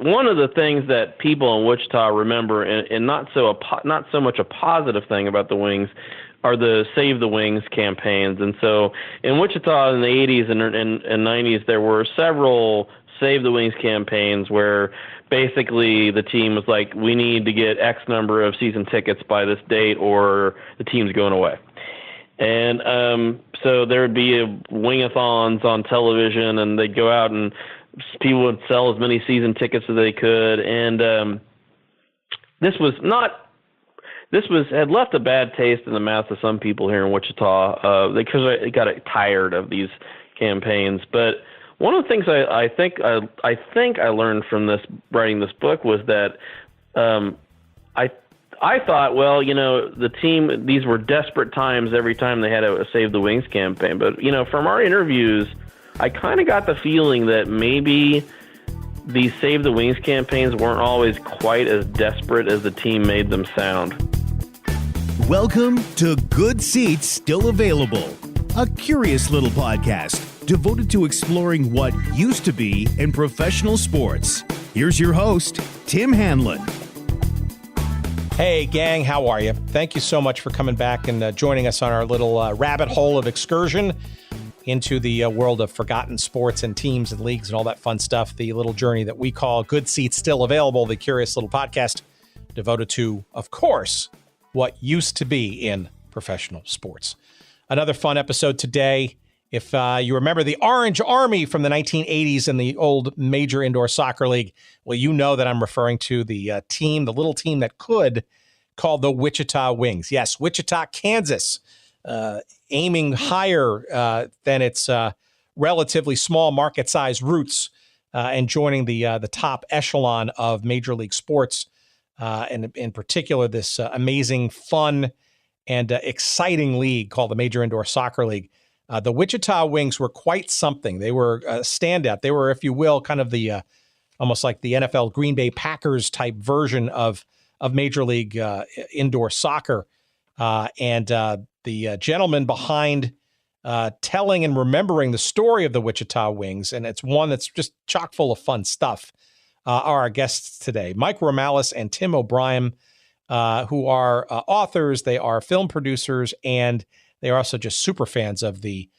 one of the things that people in Wichita remember, and not so much a positive thing about the Wings, are the Save the Wings campaigns. And so in Wichita in the 80s and 90s, there were several Save the Wings campaigns where basically the team was like, we need to get X number of season tickets by this date or the team's going away. And so there would be wing-a-thons on television, and they'd go out and people would sell as many season tickets as they could. And this had left a bad taste in the mouth of some people here in Wichita because they got tired of these campaigns. But one of the things I think I learned from writing this book was that I thought, well, the team, these were desperate times every time they had a Save the Wings campaign. But, from our interviews, I kind of got the feeling that maybe these Save the Wings campaigns weren't always quite as desperate as the team made them sound. Welcome to Good Seats Still Available, a curious little podcast devoted to exploring what used to be in professional sports. Here's your host, Tim Hanlon. Hey, gang, how are you? Thank you so much for coming back and joining us on our little rabbit hole of excursion into the world of forgotten sports and teams and leagues and all that fun stuff, the little journey that we call Good Seats Still Available, the curious little podcast devoted to, of course, what used to be in professional sports. Another fun episode today. If you remember the Orange Army from the 1980s in the old Major Indoor Soccer League, well, you know that I'm referring to the little team that could, called the Wichita Wings. Yes, Wichita, Kansas, aiming higher than its relatively small market-sized roots and joining the top echelon of Major League sports, and in particular this amazing, fun, and exciting league called the Major Indoor Soccer League. The Wichita Wings were quite something. They were a standout. They were, if you will, kind of the almost like the NFL Green Bay Packers type version of Major League indoor soccer. And the gentleman behind telling and remembering the story of the Wichita Wings, and it's one that's just chock full of fun stuff, are our guests today, Mike Romalis and Tim O'Brien, who are authors. They are film producers, and they are also just super fans of the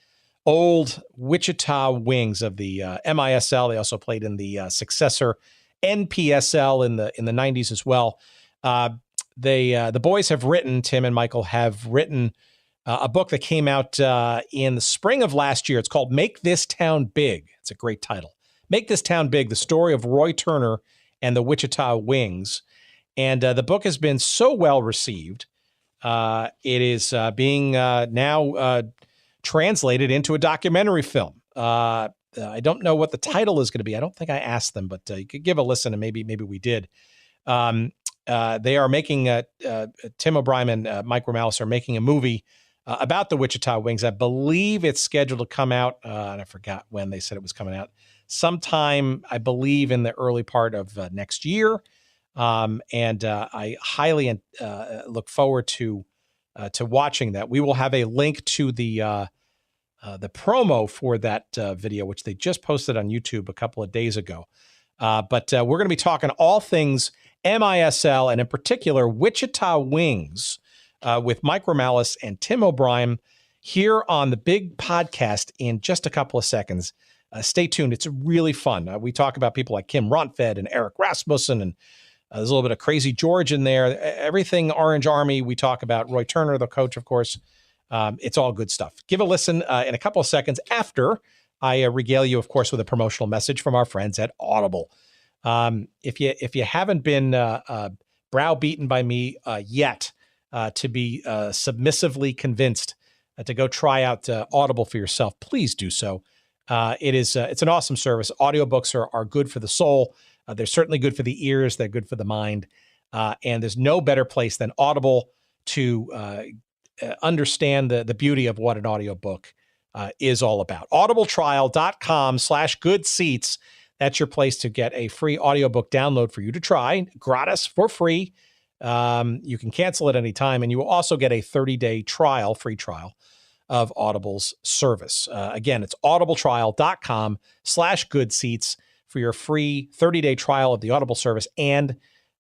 old Wichita Wings of the MISL. They also played in the successor NPSL in the 90s as well. The boys have written, Tim and Michael have written a book that came out in the spring of last year. It's called Make This Town Big. It's a great title. Make This Town Big, the story of Roy Turner and the Wichita Wings. And the book has been so well received. It is being now translated into a documentary film. I don't know what the title is going to be. I don't think I asked them, but you could give a listen, and maybe we did. They are making Tim O'Brien and Mike Romalis are making a movie about the Wichita Wings. I believe it's scheduled to come out, and I forgot when they said it was coming out. Sometime, I believe, in the early part of next year. And I highly look forward to watching that. We will have a link to the promo for that video, which they just posted on YouTube a couple of days ago. But we're going to be talking all things MISL and in particular Wichita Wings with Mike Romalis and Tim O'Brien here on the big podcast in just a couple of seconds. Stay tuned. It's really fun. We talk about people like Kim Ronfed and Eric Rasmussen, and there's a little bit of Crazy George in there. Everything Orange Army. We talk about Roy Turner, the coach, of course. It's all good stuff. Give a listen in a couple of seconds after I regale you, of course, with a promotional message from our friends at Audible. If you haven't been browbeaten by me yet to be submissively convinced to go try out Audible for yourself, please do so. It's an awesome service. Audiobooks are good for the soul. They're certainly good for the ears. They're good for the mind. And there's no better place than Audible to understand the beauty of what an audiobook is all about. audibletrial.com/goodseats. That's your place to get a free audiobook download for you to try, gratis, for free. You can cancel at any time, and you will also get a 30-day trial, free trial, of Audible's service. Again, it's audibletrial.com/goodseats for your free 30-day trial of the Audible service and,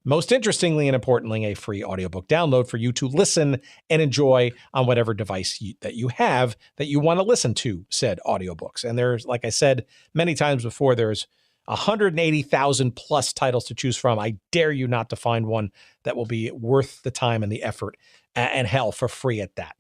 most interestingly and importantly, a free audiobook download for you to listen and enjoy on whatever device that you have that you want to listen to said audiobooks. And there's, like I said many times before, there's 180,000 plus titles to choose from. I dare you not to find one that will be worth the time and the effort and hell for free at that.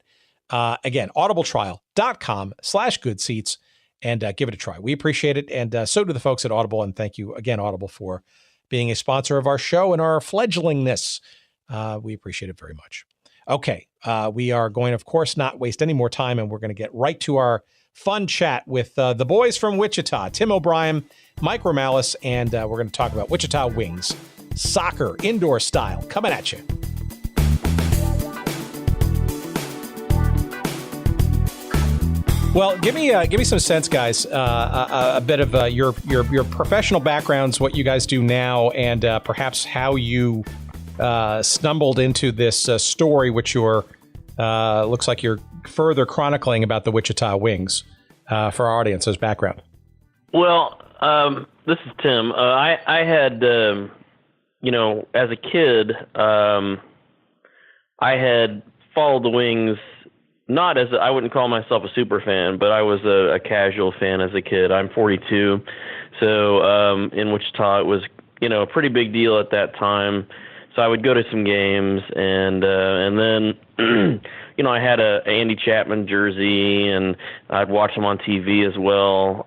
Again, audibletrial.com/goodseats and give it a try. We appreciate it. And so do the folks at Audible. And thank you again, Audible, for being a sponsor of our show and our fledglingness. We appreciate it very much. Okay. We are going, of course, not waste any more time, and we're going to get right to our fun chat with the boys from Wichita, Tim O'Brien, Mike Romalis, and we're going to talk about Wichita Wings, soccer, indoor style, coming at you. Well, give me some sense, guys. A bit of your professional backgrounds, what you guys do now, and perhaps how you stumbled into this story, which looks like you're further chronicling about the Wichita Wings for our audience's background. Well, this is Tim. I had, as a kid, I had followed the Wings. Not as I wouldn't call myself a super fan, but I was a casual fan as a kid. I'm 42, so in Wichita it was a pretty big deal at that time. So I would go to some games, and then I had a Andy Chapman jersey, and I'd watch him on TV as well,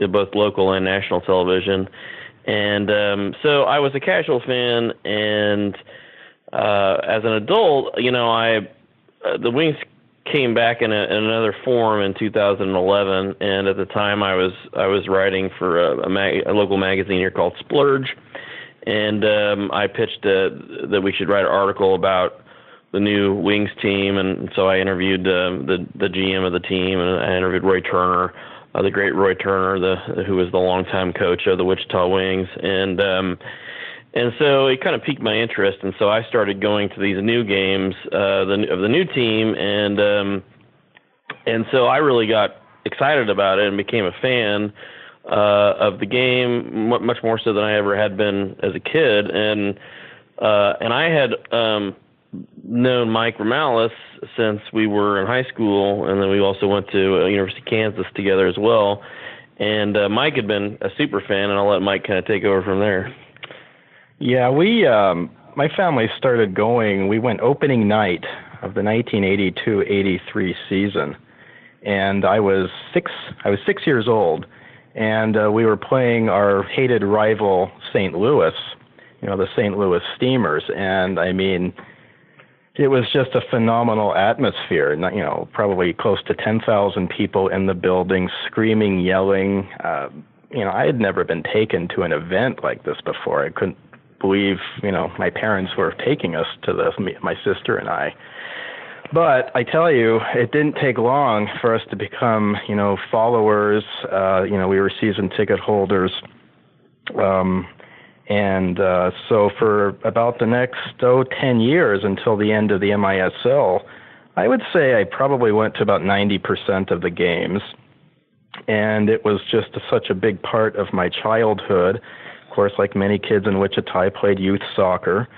both local and national television. And so I was a casual fan, and as an adult, the Wings came back in another form in 2011, and at the time I was writing for a local magazine here called Splurge, and I pitched that we should write an article about the new Wings team, and so I interviewed the GM of the team, and I interviewed Roy Turner, the great Roy Turner, who was the longtime coach of the Wichita Wings, and so it kind of piqued my interest, and so I started going to these new games of the new team, and so I really got excited about it and became a fan of the game, much more so than I ever had been as a kid, and I had known Mike Romalis since we were in high school, and then we also went to University of Kansas together as well, and Mike had been a super fan, and I'll let Mike kind of take over from there. Yeah, my family started going. We went opening night of the 1982-83 season, and I was 6 years old, and we were playing our hated rival St. Louis, the St. Louis Steamers, and I mean, it was just a phenomenal atmosphere. Probably close to 10,000 people in the building, screaming, yelling. I had never been taken to an event like this before. I couldn't believe, my parents were taking us to this, my sister and I. But I tell you, it didn't take long for us to become, followers. We were season ticket holders. So for about the next, 10 years until the end of the MISL, I would say I probably went to about 90% of the games. And it was just such a big part of my childhood. Of course, like many kids in Wichita, I played youth soccer,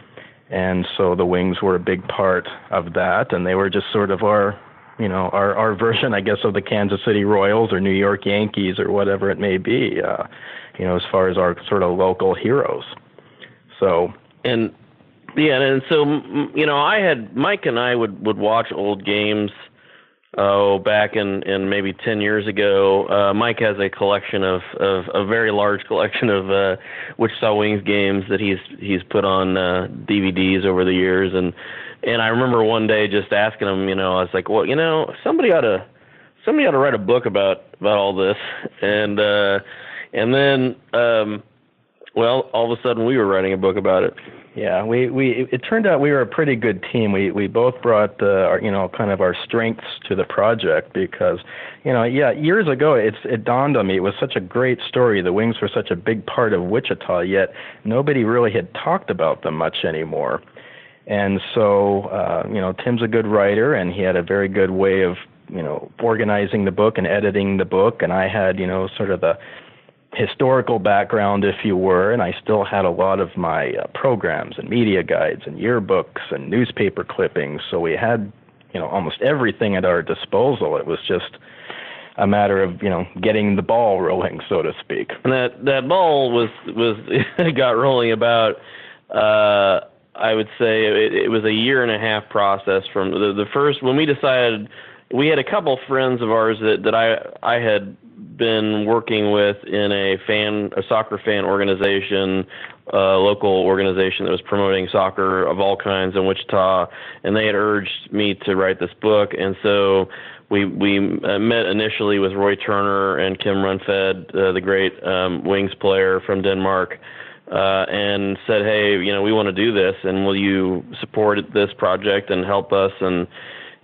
and so the Wings were a big part of that, and they were just sort of our version, I guess, of the Kansas City Royals or New York Yankees or whatever it may be, as far as our sort of local heroes. So, and so Mike and I would watch old games. Back in maybe 10 years ago, Mike has a collection of a very large collection of Wichita Wings games that he's put on DVDs over the years, and I remember one day just asking him, I was like, well, somebody ought to write a book about all this, and then all of a sudden we were writing a book about it. Yeah, it turned out we were a pretty good team. We both brought our kind of our strengths to the project because, years ago it dawned on me, it was such a great story. The Wings were such a big part of Wichita, yet nobody really had talked about them much anymore. And so, Tim's a good writer, and he had a very good way of, organizing the book and editing the book, and I had, sort of the historical background, if you were, and I still had a lot of my programs and media guides and yearbooks and newspaper clippings. So we had, almost everything at our disposal. It was just a matter of, getting the ball rolling, so to speak. And that ball was got rolling about, I would say it was a 1.5-year process from the first, when we decided. We had a couple friends of ours that I had been working with in a soccer fan organization, local organization that was promoting soccer of all kinds in Wichita, and they had urged me to write this book. And so we met initially with Roy Turner and Kim Runfed, the great Wings player from Denmark, and said, hey, we want to do this, and will you support this project and help us?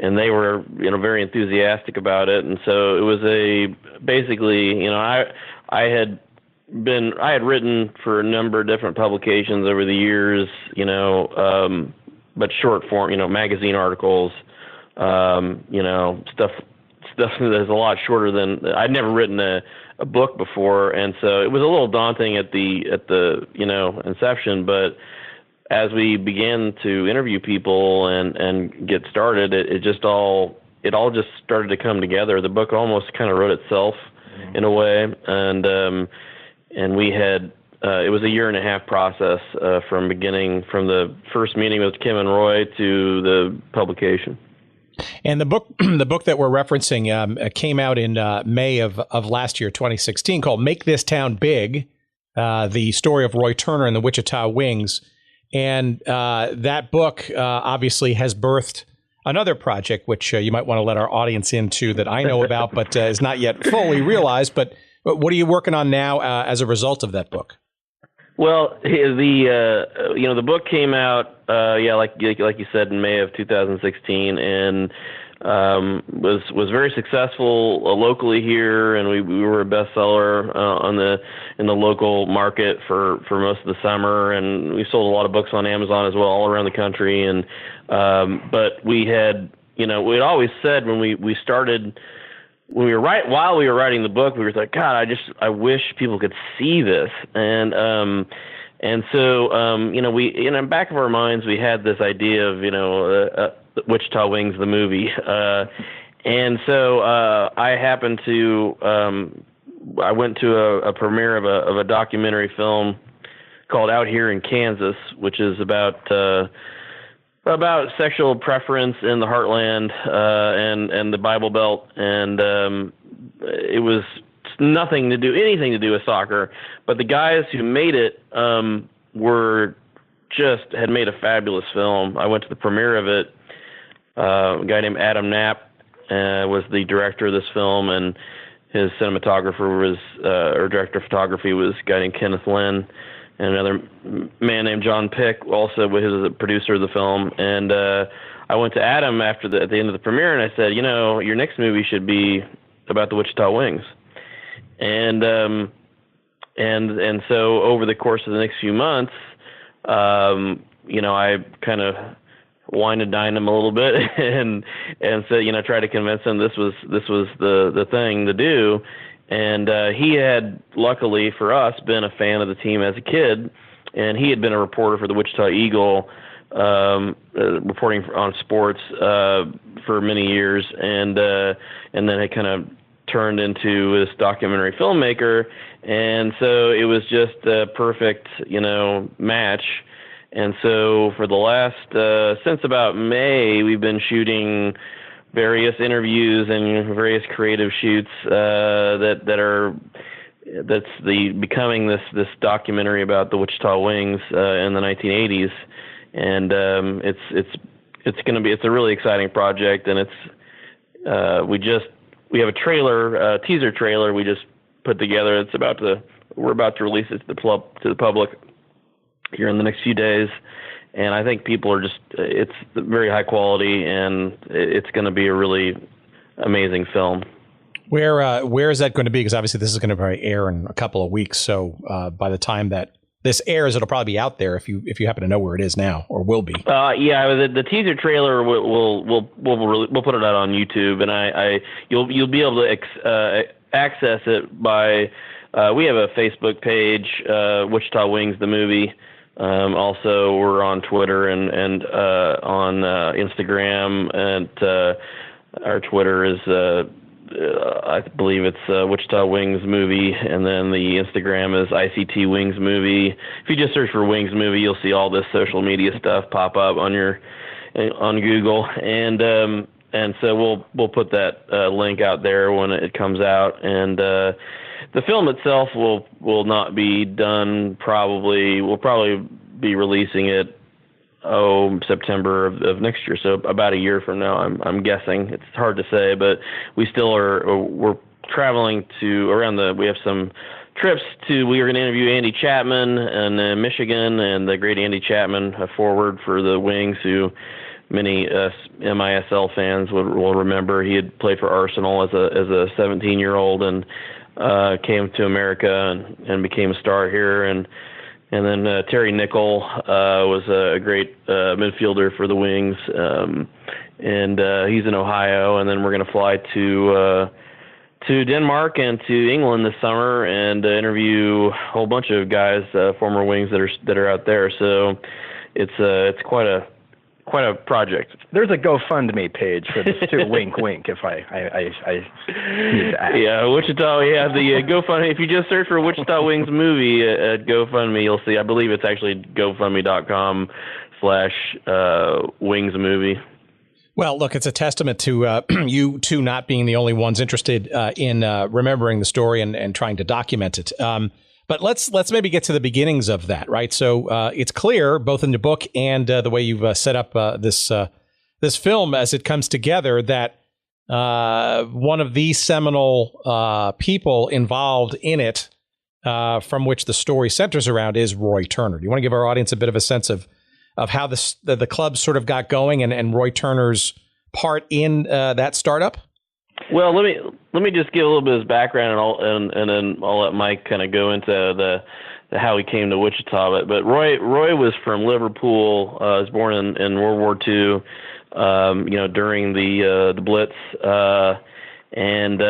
And they were, very enthusiastic about it. And so it was basically, I had written for a number of different publications over the years, but short form, magazine articles, stuff that's a lot shorter than, I'd never written a book before. And so it was a little daunting at the inception, but as we began to interview people and get started, it all just started to come together. The book almost kind of wrote itself in a way, and we had it was a 1.5-year process from the first meeting with Kim and Roy to the publication. And the book that we're referencing came out in May of last year, 2016, called "Make This Town Big: The Story of Roy Turner and the Wichita Wings." And that book obviously has birthed another project, which you might want to let our audience into that I know about, but is not yet fully realized. But what are you working on now as a result of that book? Well, the book came out, like you said, in May of 2016, and was very successful locally here, and we were a bestseller in the local market for most of the summer, and we sold a lot of books on Amazon as well, all around the country. And but we had we'd always said when we started, while we were writing the book, we were like, God, I wish people could see this. And so we, in the back of our minds, we had this idea of Wichita Wings, the movie. And so I happened to, I went to a premiere of a documentary film called Out Here in Kansas, which is about sexual preference in the heartland and the Bible Belt. And it was anything to do with soccer. But the guys who made it had made a fabulous film. I went to the premiere of it. A guy named Adam Knapp was the director of this film, and his cinematographer was, or director of photography was a guy named Kenneth Lynn, and another man named John Pick also was a producer of the film. And I went to Adam at the end of the premiere, and I said, your next movie should be about the Wichita Wings. And so over the course of the next few months, I kind of wine and dine him a little bit and said, try to convince him this was the thing to do. And he had, luckily for us, been a fan of the team as a kid, and he had been a reporter for the Wichita Eagle, reporting on sports for many years, and then had kind of turned into this documentary filmmaker. And so it was just a perfect, match. And so for the last, since about May, we've been shooting various interviews and various creative shoots becoming this documentary about the Wichita Wings in the 1980s. And it's a really exciting project, and we have a teaser trailer we just put together. We're about to release it to the public here in the next few days, and I think people are it's very high quality, and it's going to be a really amazing film. Where is that going to be? Because obviously this is going to probably air in a couple of weeks, so by the time that this airs, it'll probably be out there if you happen to know where it is now, or will be. The teaser trailer we'll put it out on YouTube, and you'll be able to access it by we have a Facebook page, Wichita Wings, the movie. Also, we're on Twitter and on Instagram, and our Twitter is, I believe it's Wichita Wings Movie, and then the Instagram is ICT Wings Movie. If you just search for Wings Movie, you'll see all this social media stuff pop up on Google, and so we'll put that link out there when it comes out, and the film itself will not be done. We'll probably be releasing it September of next year, so about a year from now. I'm guessing. It's hard to say, but we're traveling we have some trips we are going to interview Andy Chapman in Michigan, and the great Andy Chapman, a forward for the Wings, who many MISL fans will remember. He had played for Arsenal as a 17-year-old and came to America and became a star here. And then Terry Nickel was a great midfielder for the Wings, and he's in Ohio. And then we're going to fly to Denmark and to England this summer and interview a whole bunch of guys, former Wings that are out there. So it's quite a project. There's a GoFundMe page for this too. Wink, wink. If I need to ask. Yeah, Wichita. Yeah, the GoFundMe. If you just search for Wichita Wings movie at GoFundMe, you'll see. I believe it's actually GoFundMe.com/Wings movie. Well, look, it's a testament to you two not being the only ones interested in remembering the story and trying to document it. But let's maybe get to the beginnings of that, right? So it's clear, both in the book and the way you've set up this film as it comes together, that one of the seminal people involved in it, from which the story centers around, is Roy Turner. Do you want to give our audience a bit of a sense of how the club sort of got going and Roy Turner's part in that startup? Well, let me just give a little bit of his background, and then I'll let Mike kind of go into the how he came to Wichita. But Roy was from Liverpool. Was born in World War II, during the Blitz, and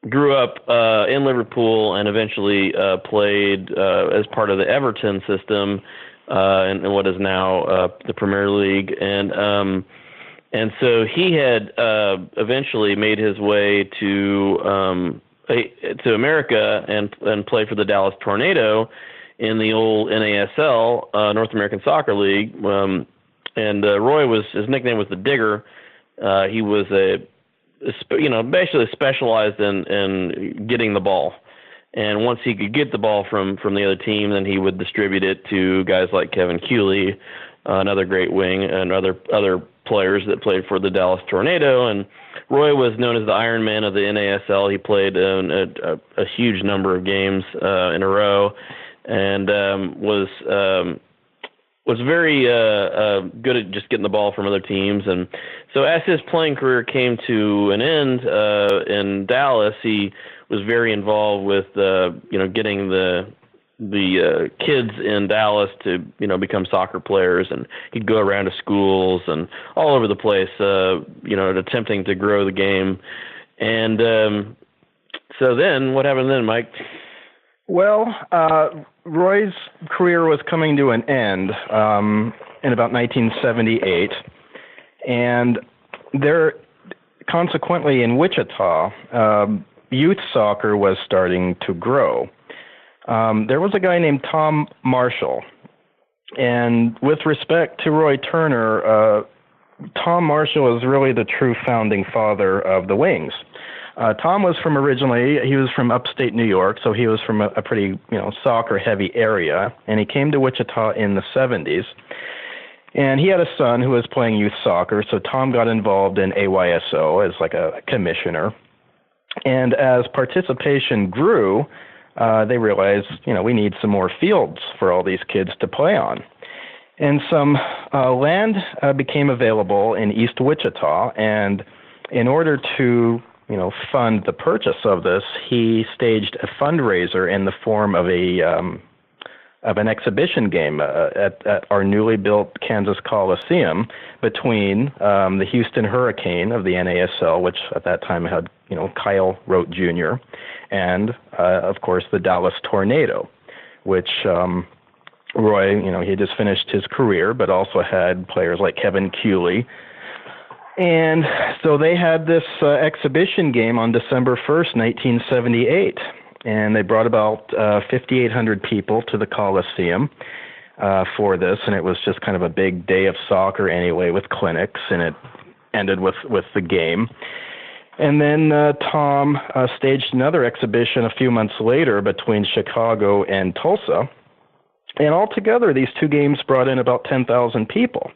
grew up in Liverpool, and eventually played as part of the Everton system in what is now the Premier League, and so he had eventually made his way to America and played for the Dallas Tornado in the old NASL, North American Soccer League. And Roy his nickname was the Digger. He was basically specialized in getting the ball. And once he could get the ball from the other team, then he would distribute it to guys like Kevin Cooley, another great wing, and other players that played for the Dallas Tornado. And Roy was known as the Iron Man of the NASL. He played a huge number of games in a row, and was very good at just getting the ball from other teams. And so as his playing career came to an end in Dallas, he was very involved with getting the kids in Dallas to become soccer players, and he'd go around to schools and all over the place, attempting to grow the game. And so then, what happened then, Mike? Well, Roy's career was coming to an end in about 1978, and consequently in Wichita, youth soccer was starting to grow. There was a guy named Tom Marshall, and with respect to Roy Turner, Tom Marshall is really the true founding father of the Wings. Tom was he was from upstate New York, so he was from a pretty soccer-heavy area, and he came to Wichita in the 70s. And he had a son who was playing youth soccer, so Tom got involved in AYSO as like a commissioner. And as participation grew, they realized, we need some more fields for all these kids to play on. And some land became available in East Wichita, and in order to, fund the purchase of this, he staged a fundraiser in the form of a an exhibition game at our newly built Kansas Coliseum between the Houston Hurricane of the NASL, which at that time had Kyle Rote Jr., and of course the Dallas Tornado, which Roy, he had just finished his career, but also had players like Kevin Cooley. And so they had this exhibition game on December 1st, 1978. And they brought about 5,800 people to the Coliseum for this, and it was just kind of a big day of soccer anyway, with clinics, and it ended with the game. And then Tom staged another exhibition a few months later between Chicago and Tulsa, and altogether these two games brought in about 10,000 people.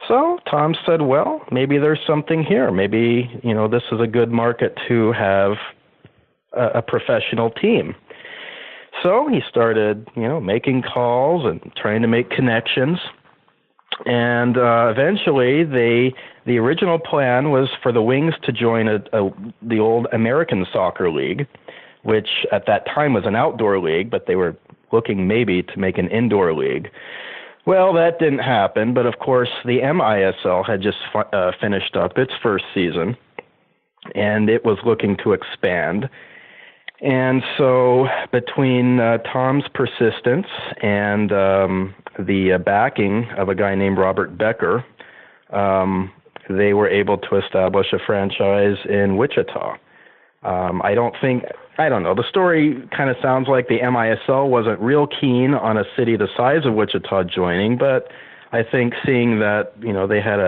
So Tom said, well, maybe there's something here. Maybe, this is a good market to have a professional team. So he started, making calls and trying to make connections. And eventually, the original plan was for the Wings to join the old American Soccer League, which at that time was an outdoor league, but they were looking maybe to make an indoor league. Well, that didn't happen, but of course, the MISL had just finished up its first season, and it was looking to expand. And so between Tom's persistence and the backing of a guy named Robert Becker, they were able to establish a franchise in Wichita. I don't know. The story kind of sounds like the MISL wasn't real keen on a city the size of Wichita joining, but I think seeing that, they had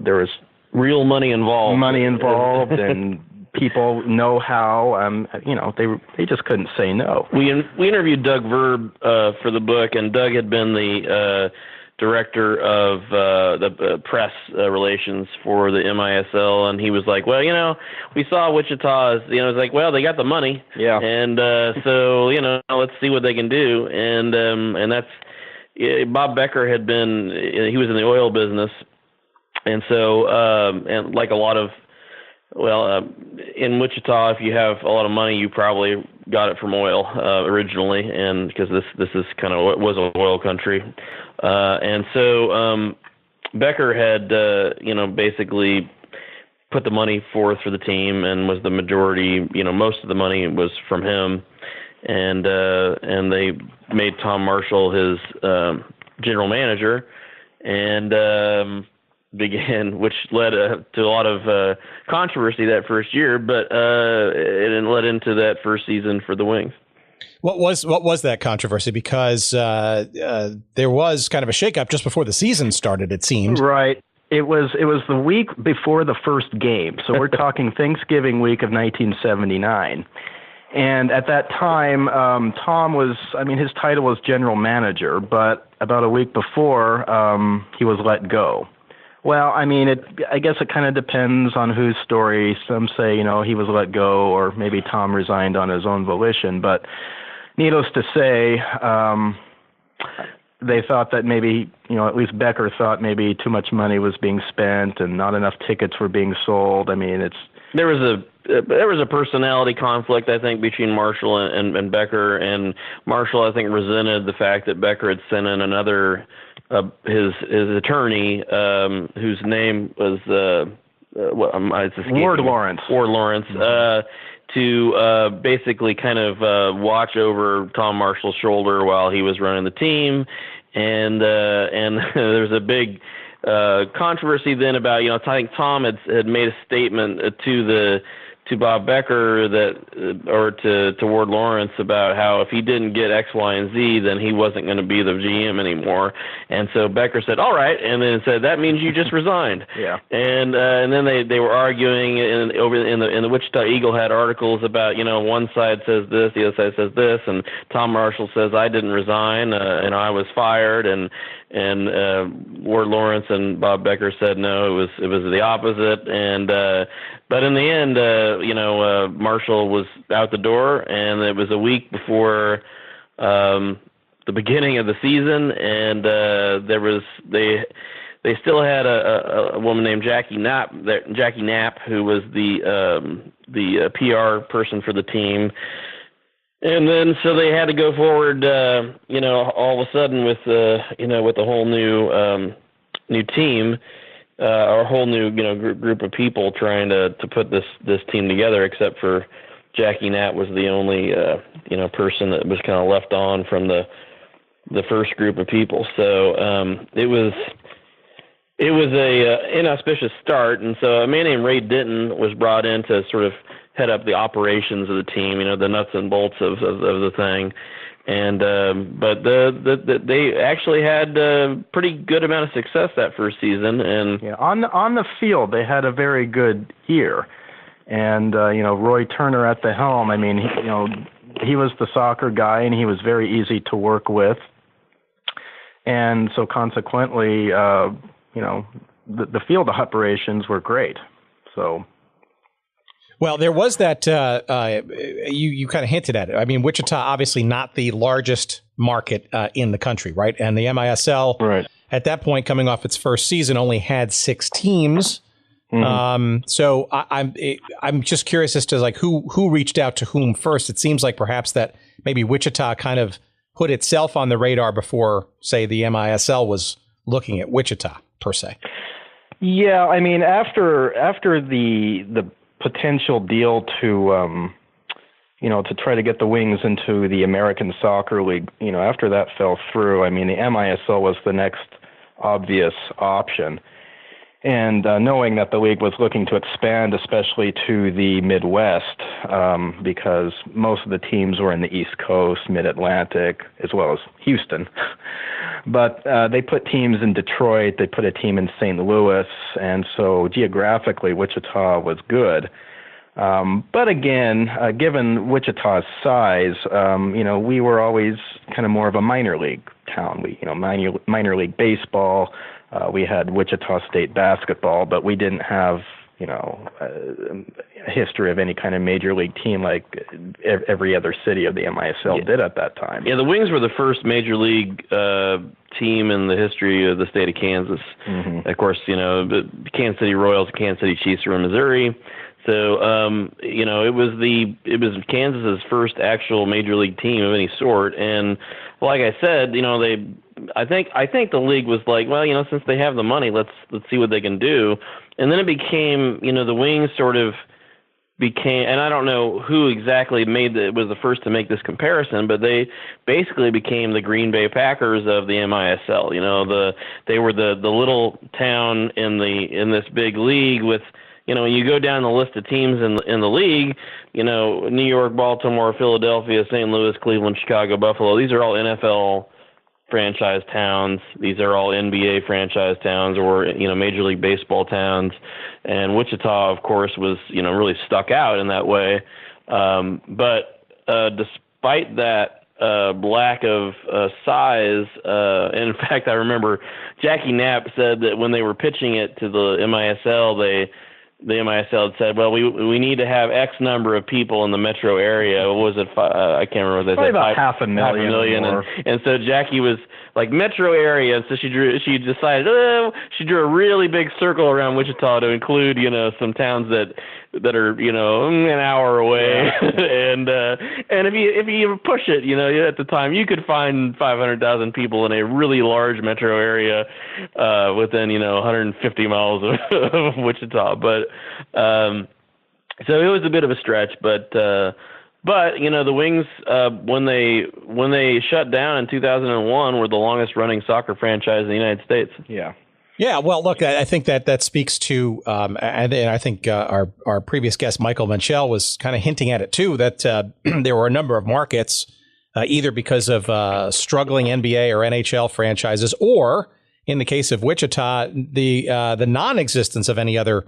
there was real money involved. And people know how, they just couldn't say no. We interviewed Doug Verb for the book, and Doug had been the director of the press relations for the MISL, and he was like, well, we saw Wichita as, it's like, well, they got the money, yeah, and so let's see what they can do, and that's Bob Becker had been, he was in the oil business, and so and like a lot of, in Wichita, if you have a lot of money, you probably got it from oil originally, and because this is kind of what was an oil country, and so Becker had basically put the money forth for the team and was the majority. Most of the money was from him, and they made Tom Marshall his general manager, and which led to a lot of controversy that first year, but it led into that first season for the Wings. What was that controversy? Because there was kind of a shakeup just before the season started, it seemed. Right. It was the week before the first game, so we're talking Thanksgiving week of 1979. And at that time, Tom was, his title was general manager, but about a week before, he was let go. Well, I guess it kind of depends on whose story. Some say, he was let go, or maybe Tom resigned on his own volition. But needless to say, they thought that maybe, at least Becker thought maybe too much money was being spent and not enough tickets were being sold. There was a personality conflict, I think, between Marshall and Becker, and Marshall, I think, resented the fact that Becker had sent in another his attorney, whose name was Ward Lawrence. To basically kind of watch over Tom Marshall's shoulder while he was running the team, and there's a big controversy then about I think Tom had made a statement to Bob Becker or to Ward Lawrence about how if he didn't get X, Y, and Z, then he wasn't going to be the GM anymore. And so Becker said, "All right," and then said, "That means you just resigned." Yeah. And then they were arguing, and over in the Wichita Eagle had articles about one side says this, the other side says this, and Tom Marshall says I didn't resign, and I was fired, and Ward Lawrence and Bob Becker said no, it was the opposite, and but in the end, Marshall was out the door, and it was a week before the beginning of the season, and they still had a woman named Jackie Knapp, who was the PR person for the team. And then so they had to go forward, all of a sudden with with a whole new team, or a whole new group of people trying to put this team together. Except for Jackie Knapp was the only person that was kind of left on from the first group of people. So it was a inauspicious start, and so a man named Ray Denton was brought in to sort of head up the operations of the team, the nuts and bolts of the thing. And but they actually had a pretty good amount of success that first season. And on the field, they had a very good year. And Roy Turner at the helm. I mean, he was the soccer guy, and he was very easy to work with. And so consequently, the field operations were great. So. Well, there was that, you kind of hinted at it. I mean, Wichita, obviously not the largest market in the country, right? And the MISL, right, at that point, coming off its first season, only had 6 teams. Mm-hmm. So I'm just curious as to like who reached out to whom first. It seems like perhaps that maybe Wichita kind of put itself on the radar before, say, the MISL was looking at Wichita, per se. Yeah, I mean, after the potential deal to try to get the Wings into the American Soccer League, after that fell through, I mean, the MISL was the next obvious option. And knowing that the league was looking to expand, especially to the Midwest, because most of the teams were in the East Coast, Mid-Atlantic, as well as Houston. But they put teams in Detroit, they put a team in St. Louis, and so geographically, Wichita was good. But again, given Wichita's size, we were always kind of more of a minor league town. Minor league baseball. We had Wichita State basketball, but we didn't have, a history of any kind of major league team like every other city of the MISL did at that time. Yeah, the Wings were the first major league team in the history of the state of Kansas. Mm-hmm. Of course, the Kansas City Royals, the Kansas City Chiefs were in Missouri. So, it was Kansas's first actual major league team of any sort. And like I said, I think the league was like, well, since they have the money, let's see what they can do. And then it became, the Wings sort of became, and I don't know who exactly was the first to make this comparison, but they basically became the Green Bay Packers of the MISL. They were the little town in this big league with. When you go down the list of teams in the league, New York, Baltimore, Philadelphia, St. Louis, Cleveland, Chicago, Buffalo, these are all NFL franchise towns. These are all NBA franchise towns or, Major League Baseball towns. And Wichita, of course, was, really stuck out in that way. But despite that lack of size, and in fact, I remember Jackie Knapp said that when they were pitching it to the MISL, the MISL had said, well, we need to have X number of people in the metro area. What was it? I can't remember what they said. About 500,000. And so Jackie was like, metro area. So she decided, she drew a really big circle around Wichita to include, some towns that are, an hour away. Yeah. and if you push it, at the time, you could find 500,000 people in a really large metro area within, 150 miles of Wichita. But so it was a bit of a stretch, but the Wings when they shut down in 2001 were the longest running soccer franchise in the United States. Yeah. Yeah, well, look, I think that speaks to, and I think our previous guest, Michael Menchel, was kind of hinting at it too, that there were a number of markets, either because of struggling NBA or NHL franchises, or in the case of Wichita, the non-existence of any other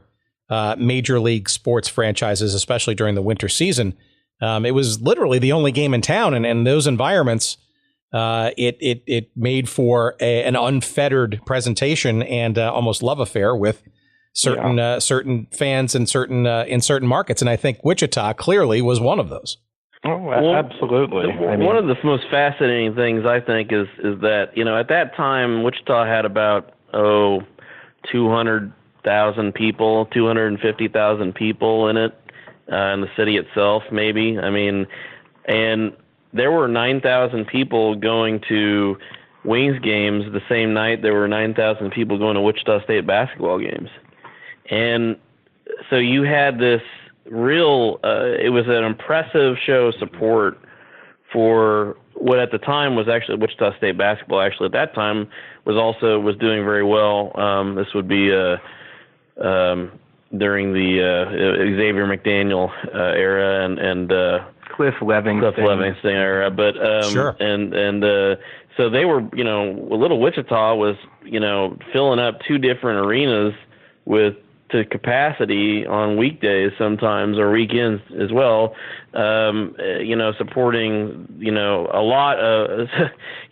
major league sports franchises, especially during the winter season. It was literally the only game in town, and in those environments, it made for an unfettered presentation and almost love affair with certain fans in certain markets, and I think Wichita clearly was one of those. Oh, absolutely. One of the most fascinating things I think is that at that time Wichita had about 200,000 people, 250,000 people in it, in the city itself, maybe. I mean, and there were 9,000 people going to Wings games the same night there were 9,000 people going to Wichita State basketball games. And so you had this real, it was an impressive show of support for what at the time was actually Wichita State basketball. Actually, at that time was doing very well. This would be during the Xavier McDaniel era and Cliff Levingston era. But sure. And so they were, Little Wichita was, filling up two different arenas to capacity on weekdays sometimes, or weekends as well, supporting, a lot of,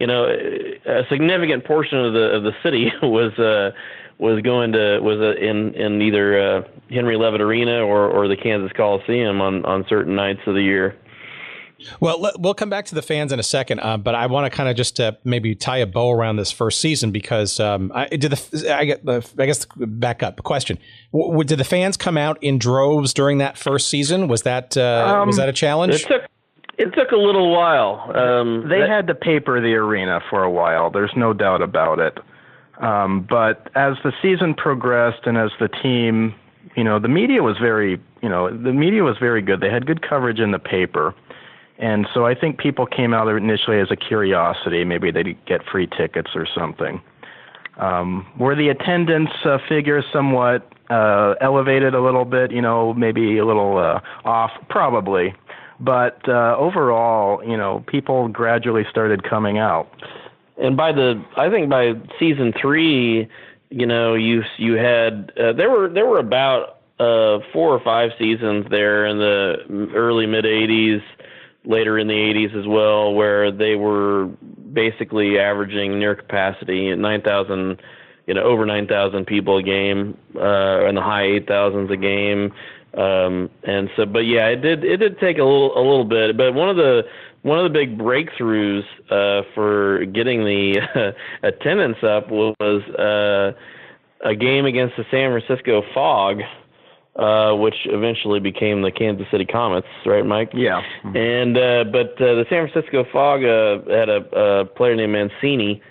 a significant portion of the city was in either Henry Leavitt Arena or the Kansas Coliseum on certain nights of the year. Well, we'll come back to the fans in a second, but I want to kind of just maybe tie a bow around this first season because I guess back up question: did the fans come out in droves during that first season? Was that a challenge? It took a little while. They had to paper the arena for a while. There's no doubt about it. But as the season progressed and as the team, the media was very good. They had good coverage in the paper. And so I think people came out initially as a curiosity. Maybe they'd get free tickets or something. Were the attendance figures somewhat elevated a little bit, maybe a little off? Probably. But overall, people gradually started coming out. And I think by season 3, you had there were about 4 or 5 seasons there in the early mid 80s, later in the 80s as well, where they were basically averaging near capacity at 9,000, over 9,000 people a game, in the high 8,000s a game. And so, but yeah, it did take a little bit, but one of the big breakthroughs for getting the attendance up was a game against the San Francisco Fog, which eventually became the Kansas City Comets, right, Mike? Yeah. And but the San Francisco Fog had a player named Mancini,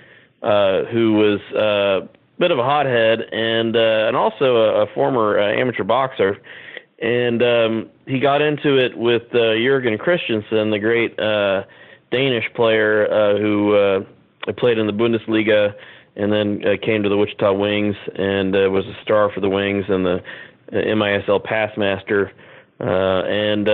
who was a bit of a hothead and also a former amateur boxer. And he got into it with Jürgen Christensen, the great Danish player who played in the Bundesliga and then came to the Wichita Wings and was a star for the Wings and the MISL Passmaster. And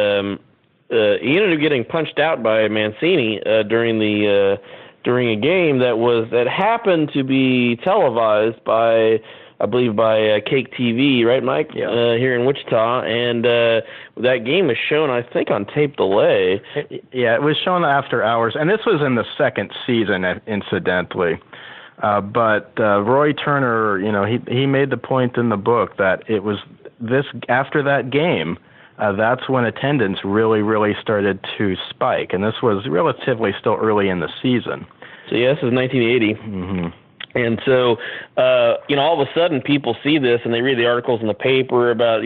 he ended up getting punched out by Mancini during a game that happened to be televised by, I believe, by Cake TV, right, Mike? Yeah. Here in Wichita, and that game was shown, I think, on tape delay. Yeah, it was shown after hours, and this was in the second season, incidentally. But Roy Turner, he made the point in the book that it was after that game, that's when attendance really, really started to spike, and this was relatively still early in the season. So yeah, this is 1980. Mm-hmm. And so, all of a sudden people see this and they read the articles in the paper about,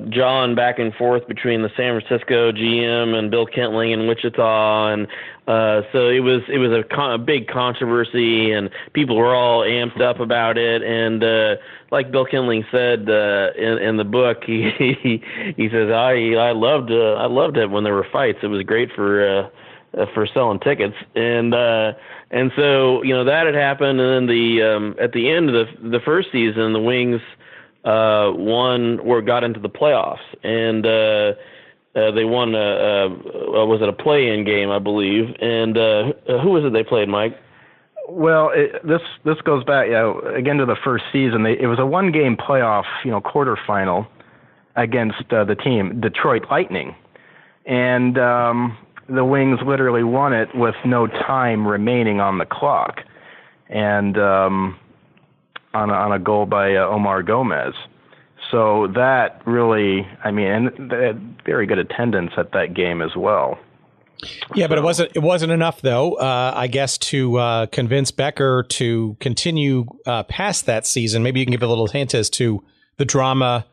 John back and forth between the San Francisco GM and Bill Kentling in Wichita. And so it was a big controversy and people were all amped up about it. And like Bill Kentling said in the book, he says, I loved it when there were fights. It was great for selling tickets. And so, that had happened, and then at the end of the first season, the Wings won or got into the playoffs, and they won was it a play-in game, I believe, and who was it they played, Mike? Well, this goes back again to the first season. It was a one-game playoff, quarterfinal against the team Detroit Lightning, and the Wings literally won it with no time remaining on the clock, and on a goal by Omar Gomez. So that really, and they had very good attendance at that game as well. Yeah, but it wasn't enough though. I guess to convince Becker to continue past that season. Maybe you can give a little hint as to the drama,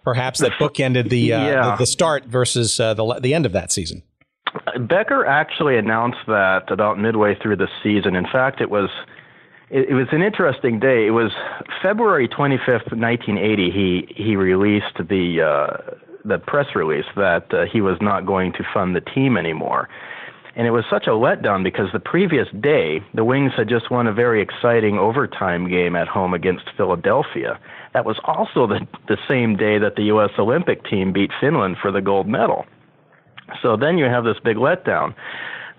perhaps that bookended the start versus the end of that season. Becker actually announced that about midway through the season. In fact, it was an interesting day. It was February 25th, 1980. He released the press release that he was not going to fund the team anymore. And it was such a letdown because the previous day, the Wings had just won a very exciting overtime game at home against Philadelphia. That was also the same day that the U.S. Olympic team beat Finland for the gold medal. So then you have this big letdown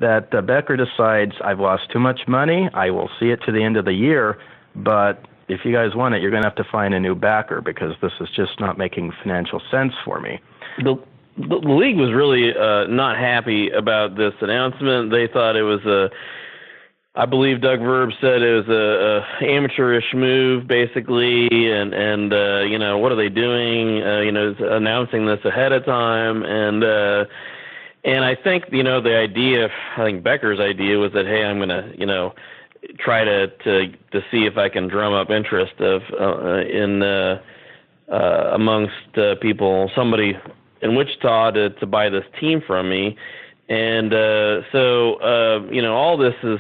that Becker decides, I've lost too much money, I will see it to the end of the year, but if you guys want it, you're going to have to find a new backer because this is just not making financial sense for me. The league was really not happy about this announcement. They thought it was I believe Doug Verb said it was a amateurish move, basically, and what are they doing? Announcing this ahead of time, and I think the idea, I think Becker's idea was that, hey, I'm going to try to see if I can drum up interest amongst people, somebody in Wichita to buy this team from me. And all this is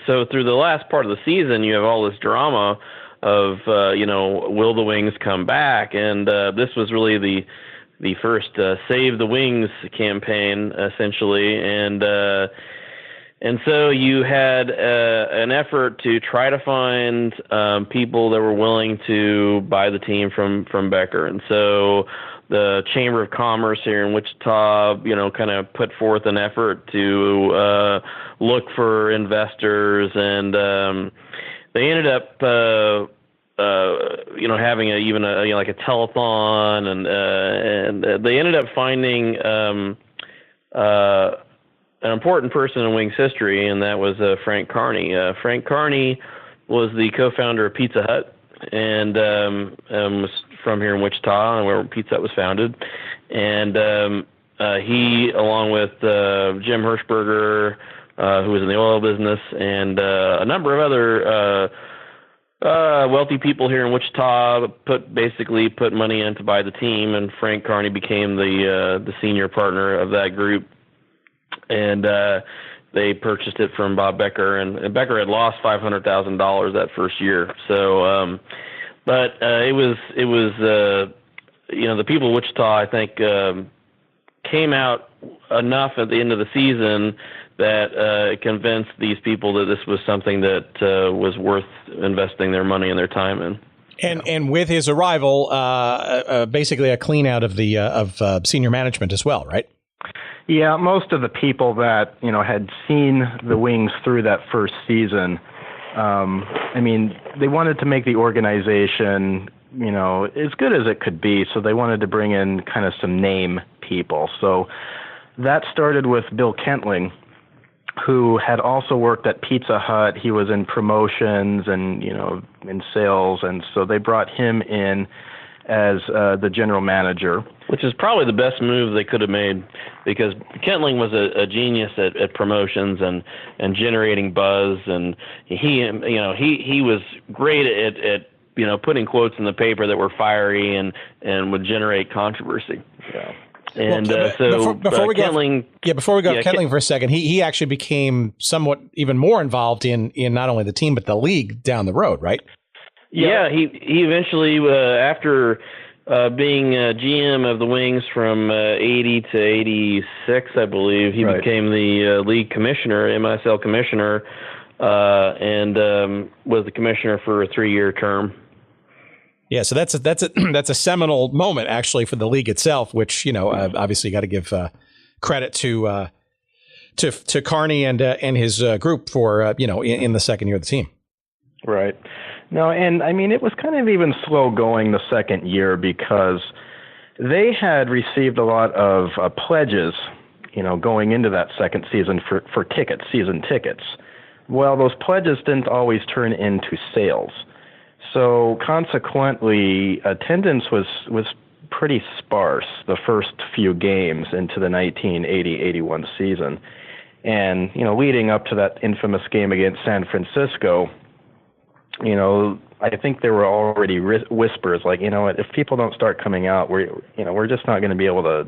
so through the last part of the season, you have all this drama of will the Wings come back? And this was really the first Save the Wings campaign, essentially, and so you had an effort to try to find people that were willing to buy the team from Becker. And so the Chamber of Commerce here in Wichita, kind of put forth an effort to look for investors, and they ended up, having like a telethon, and they ended up finding an important person in Wings history, and that was Frank Carney. Frank Carney was the co-founder of Pizza Hut, and was from here in Wichita, and where Pizza Hut was founded. And he, along with Jim Hirschberger, who was in the oil business, and a number of other wealthy people here in Wichita, put money in to buy the team, and Frank Carney became the senior partner of that group. And they purchased it from Bob Becker, and Becker had lost $500,000 that first year. So, but it was the people of Wichita, I think, came out enough at the end of the season that convinced these people that this was something that was worth investing their money and their time in. And with his arrival, basically a clean out of the of senior management as well, right? Yeah, most of the people that had seen the Wings through that first season, they wanted to make the organization as good as it could be. So they wanted to bring in kind of some name people. So that started with Bill Kentling, who had also worked at Pizza Hut. He was in promotions and in sales, and so they brought him in as the general manager, which is probably the best move they could have made, because Kentling was a genius at promotions and generating buzz, and he was great at putting quotes in the paper that were fiery and would generate controversy. Yeah. And before we go Kentling for a second, he actually became somewhat even more involved in not only the team but the league down the road, right? Yeah, he eventually, after being GM of the Wings from 80 to 86, I believe, he became the league commissioner, MISL commissioner, and was the commissioner for a 3-year term. Yeah, so that's a seminal moment actually for the league itself, which obviously you got to give credit to Carney and his group for in the second year of the team. Right. No, and it was kind of even slow going the second year because they had received a lot of pledges, going into that second season for tickets, season tickets. Well, those pledges didn't always turn into sales. So consequently, attendance was pretty sparse the first few games into the 1980-81 season. And, leading up to that infamous game against San Francisco, I think there were already whispers like, if people don't start coming out, we're just not going to be able to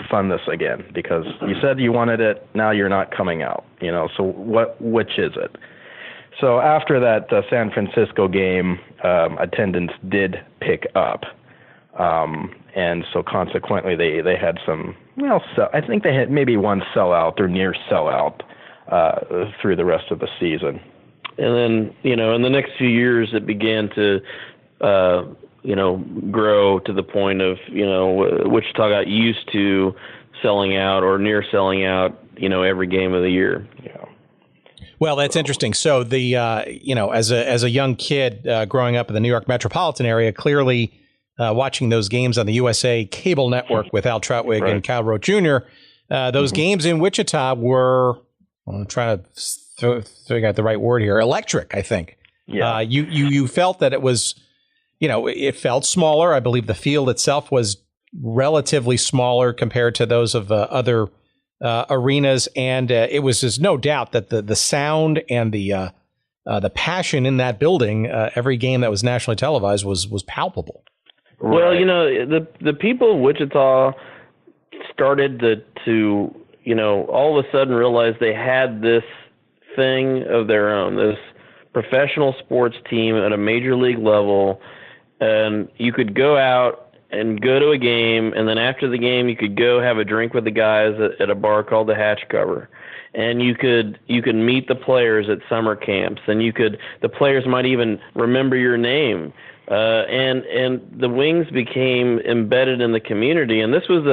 fund this again, because you said you wanted it, now you're not coming out, so which is it? So after that San Francisco game, attendance did pick up. And so consequently, they had some, I think they had maybe one sellout or near sellout through the rest of the season. And then, in the next few years, it began to, grow to the point of, Wichita got used to selling out or near selling out, every game of the year. Yeah. Well, that's interesting. So the, as a young kid growing up in the New York metropolitan area, clearly watching those games on the USA cable network with Al Trautwig and Cal Rote Jr., those games in Wichita were, I'm trying to figure out the right word here, electric, I think. Yeah. You felt that it was, it felt smaller. I believe the field itself was relatively smaller compared to those of other arenas, and it was just no doubt that the sound and the passion in that building, every game that was nationally televised was palpable. Well, the people of Wichita started to all of a sudden realize they had this thing of their own, this professional sports team at a major league level, and you could go out and go to a game, and then after the game you could go have a drink with the guys at a bar called the Hatch Cover, and you could meet the players at summer camps, and the players might even remember your name, and the Wings became embedded in the community. And this was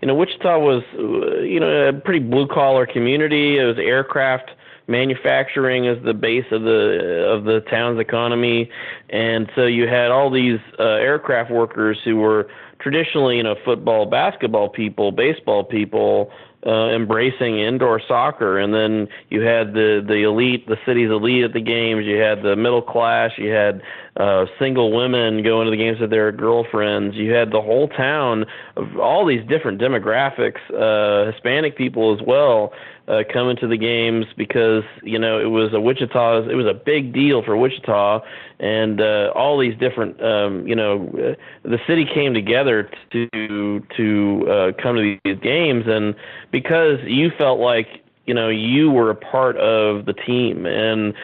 Wichita was a pretty blue collar community. It was aircraft manufacturing as the base of the town's economy, and so you had all these aircraft workers who were traditionally football, basketball people, baseball people, embracing indoor soccer. And then you had the elite, the city's elite at the games. You had the middle class. You had single women going to the games with their girlfriends. You had the whole town of all these different demographics, Hispanic people as well, coming to the games because it was a big deal for Wichita, and all these different the city came together to come to these games, and because you felt like you were a part of the team, and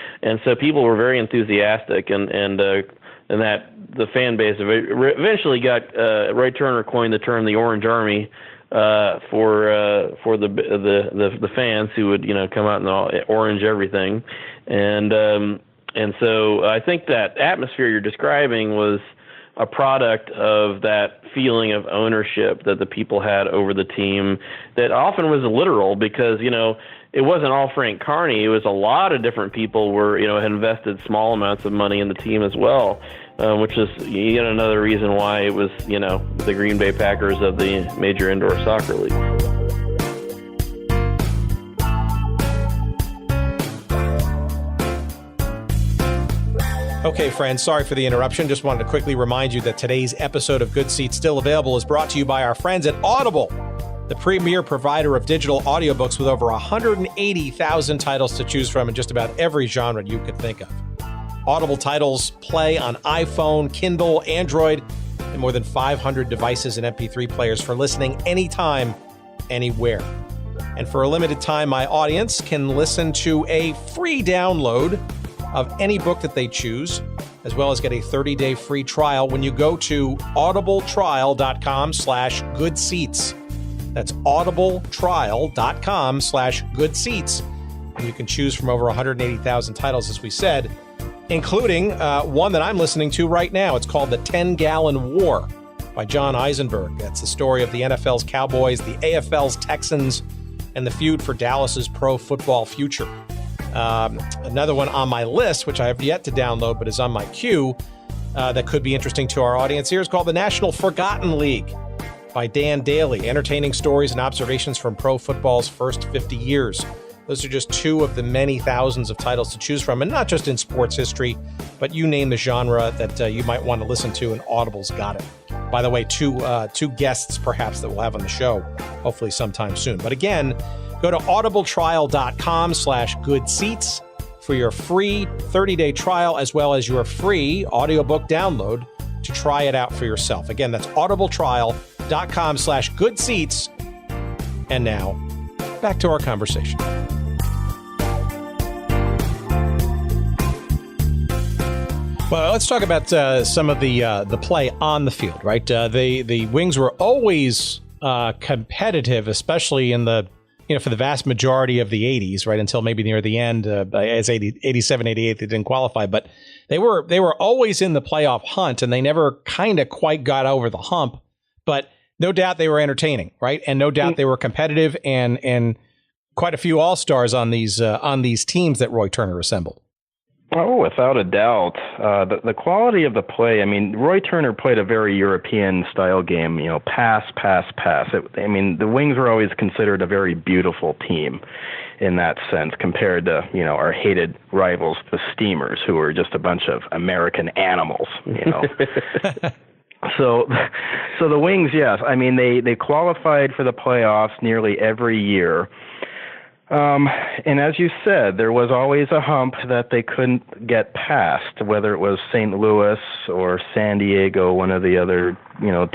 so people were very enthusiastic, and that the fan base eventually got Roy Turner coined the term the Orange Army for the fans who would come out and orange everything, and so I think that atmosphere you're describing was a product of that feeling of ownership that the people had over the team that often was literal, because it wasn't all Frank Carney. It was a lot of different people had invested small amounts of money in the team as well, which is yet another reason why it was the Green Bay Packers of the Major Indoor Soccer League. Okay, friends, sorry for the interruption. Just wanted to quickly remind you that today's episode of Good Seats Still Available is brought to you by our friends at Audible, the premier provider of digital audiobooks with over 180,000 titles to choose from in just about every genre you could think of. Audible titles play on iPhone, Kindle, Android, and more than 500 devices and MP3 players for listening anytime, anywhere. And for a limited time, my audience can listen to a free download of any book that they choose, as well as get a 30-day free trial when you go to audibletrial.com/goodseats. That's audibletrial.com/goodseats. And you can choose from over 180,000 titles, as we said, including one that I'm listening to right now. It's called The 10-Gallon War by John Eisenberg. That's the story of the NFL's Cowboys, the AFL's Texans, and the feud for Dallas's pro football future. Another one on my list, which I have yet to download but is on my queue, that could be interesting to our audience here, is called The National Forgotten League by Dan Daly, entertaining stories and observations from pro football's first 50 years. Those are just two of the many thousands of titles to choose from, and not just in sports history, but you name the genre that you might want to listen to, and Audible's got it. By the way, two guests perhaps that we'll have on the show, hopefully sometime soon. But again, go to audibletrial.com/goodseats for your free 30-day trial, as well as your free audiobook download to try it out for yourself. Again, that's audibletrial.com/goodseats And now, back to our conversation. Well, let's talk about some of the play on the field, right? The Wings were always competitive, especially in for the vast majority of the 80s, right, until maybe near the end, as 87, 88, they didn't qualify. But they were always in the playoff hunt, and they never kind of quite got over the hump. But no doubt they were entertaining, right? And no doubt they were competitive, and quite a few all-stars on these teams that Roy Turner assembled. Oh, without a doubt. The quality of the play, I mean, Roy Turner played a very European-style game, pass, pass, pass. The Wings were always considered a very beautiful team in that sense compared to, our hated rivals, the Steamers, who were just a bunch of American animals, So the Wings, yes. I mean, they qualified for the playoffs nearly every year. And as you said, there was always a hump that they couldn't get past, whether it was St. Louis or San Diego, one of the other,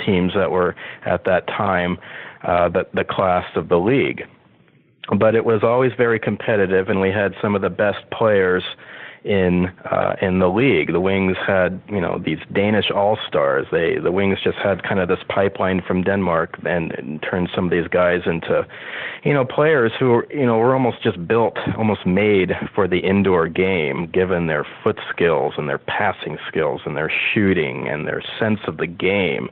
teams that were at that time, the class of the league. But it was always very competitive, and we had some of the best players in the league. The Wings had, these Danish all-stars. The Wings just had kind of this pipeline from Denmark and turned some of these guys into, players who were almost just built, almost made for the indoor game, given their foot skills and their passing skills and their shooting and their sense of the game.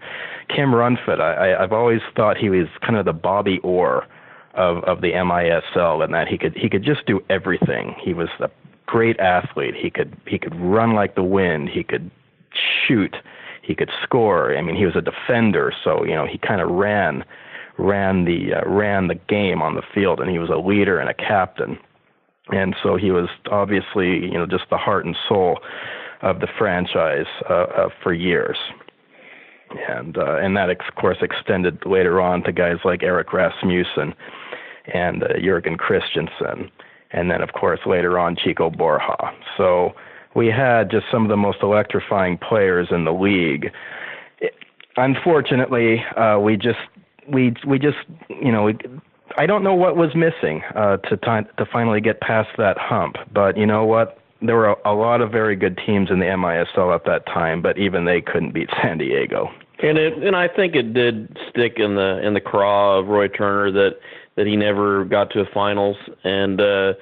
Kim Runford, I've always thought he was kind of the Bobby Orr of the MISL, and that he could just do everything. He was a great athlete. He could run like the wind. He could shoot. He could score. I mean, he was a defender, so he kind of ran the game on the field, and he was a leader and a captain. And so he was obviously just the heart and soul of the franchise for years. And that of course extended later on to guys like Erik Rasmussen and Jurgen Christensen. And then, of course, later on, Chico Borja. So we had just some of the most electrifying players in the league. Unfortunately, we just I don't know what was missing to finally get past that hump. But you know what? There were a lot of very good teams in the MISL at that time, but even they couldn't beat San Diego. And I think it did stick in the craw of Roy Turner that he never got to a finals, and of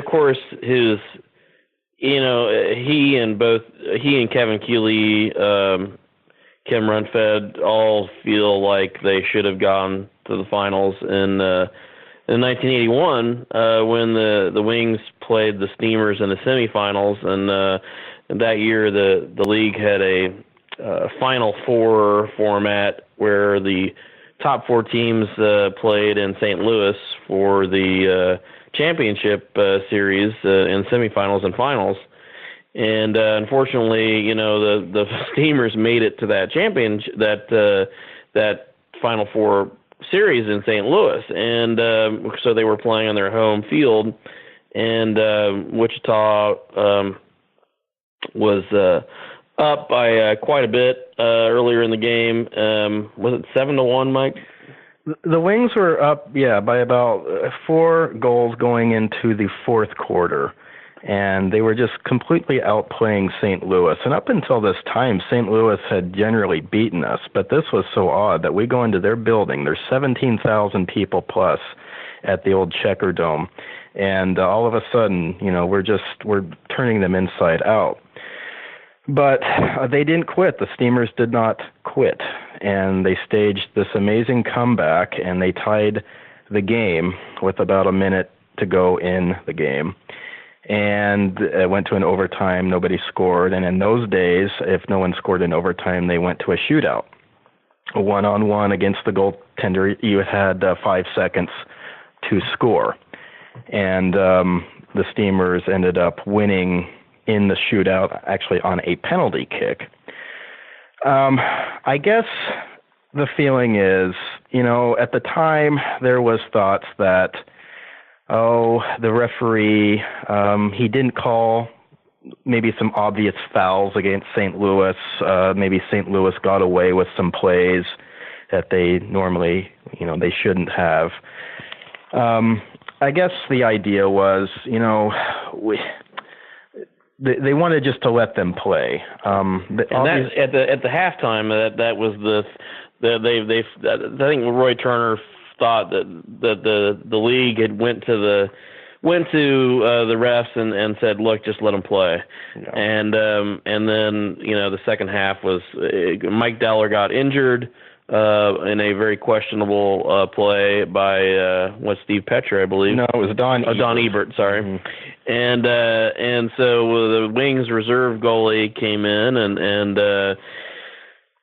course he and Kevin Keeley, Kim Runfed all feel like they should have gone to the finals in 1981 when the Wings played the Steamers in the semifinals, and that year the league had a Final Four format where the top four teams played in St. Louis for the championship series in semifinals and finals. And unfortunately, the Steamers made it to that that Final Four series in St. Louis, and so they were playing on their home field, and Wichita was up by quite a bit earlier in the game. Was it 7-1, Mike? The Wings were up, by about 4 goals going into the fourth quarter, and they were just completely outplaying St. Louis. And up until this time, St. Louis had generally beaten us, but this was so odd that we go into their building. There's 17,000 people plus at the old Checker Dome, and all of a sudden, we're turning them inside out. But they didn't quit. The Steamers did not quit, and they staged this amazing comeback, and they tied the game with about a minute to go in the game. And it went to an overtime. Nobody scored. And in those days, if no one scored in overtime, they went to a shootout. A one-on-one against the goaltender, you had 5 seconds to score. And the Steamers ended up winning in the shootout, actually on a penalty kick. I guess the feeling is, at the time there was thoughts that, the referee, he didn't call maybe some obvious fouls against St. Louis. Maybe St. Louis got away with some plays that they normally, they shouldn't have. I guess the idea was, they wanted just to let them play. And that, at the halftime, that was I think Roy Turner thought that the league had went to the refs and said, look, just let them play. Yeah. And then the second half was Mike Deller got injured in a very questionable play by Steve Petra, I believe. No, it was Don Ebert, sorry. Mm-hmm. And so the Wings reserve goalie came in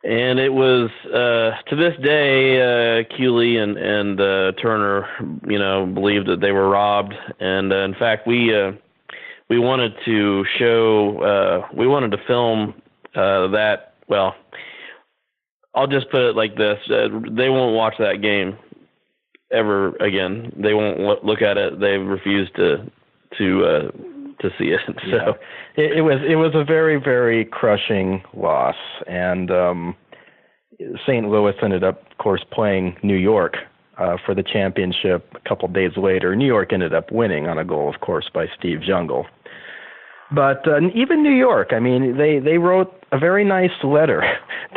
and it was to this day Cooley and Turner believed that they were robbed, and in fact we wanted to film that. Well, I'll just put it like this: they won't watch that game ever again. They won't look at it. They refuse to see it. So yeah. It was a very, very crushing loss, and St. Louis ended up, of course, playing New York for the championship a couple days later. New York ended up winning on a goal, of course, by Steve Jungle. But even New York, I mean, they wrote a very nice letter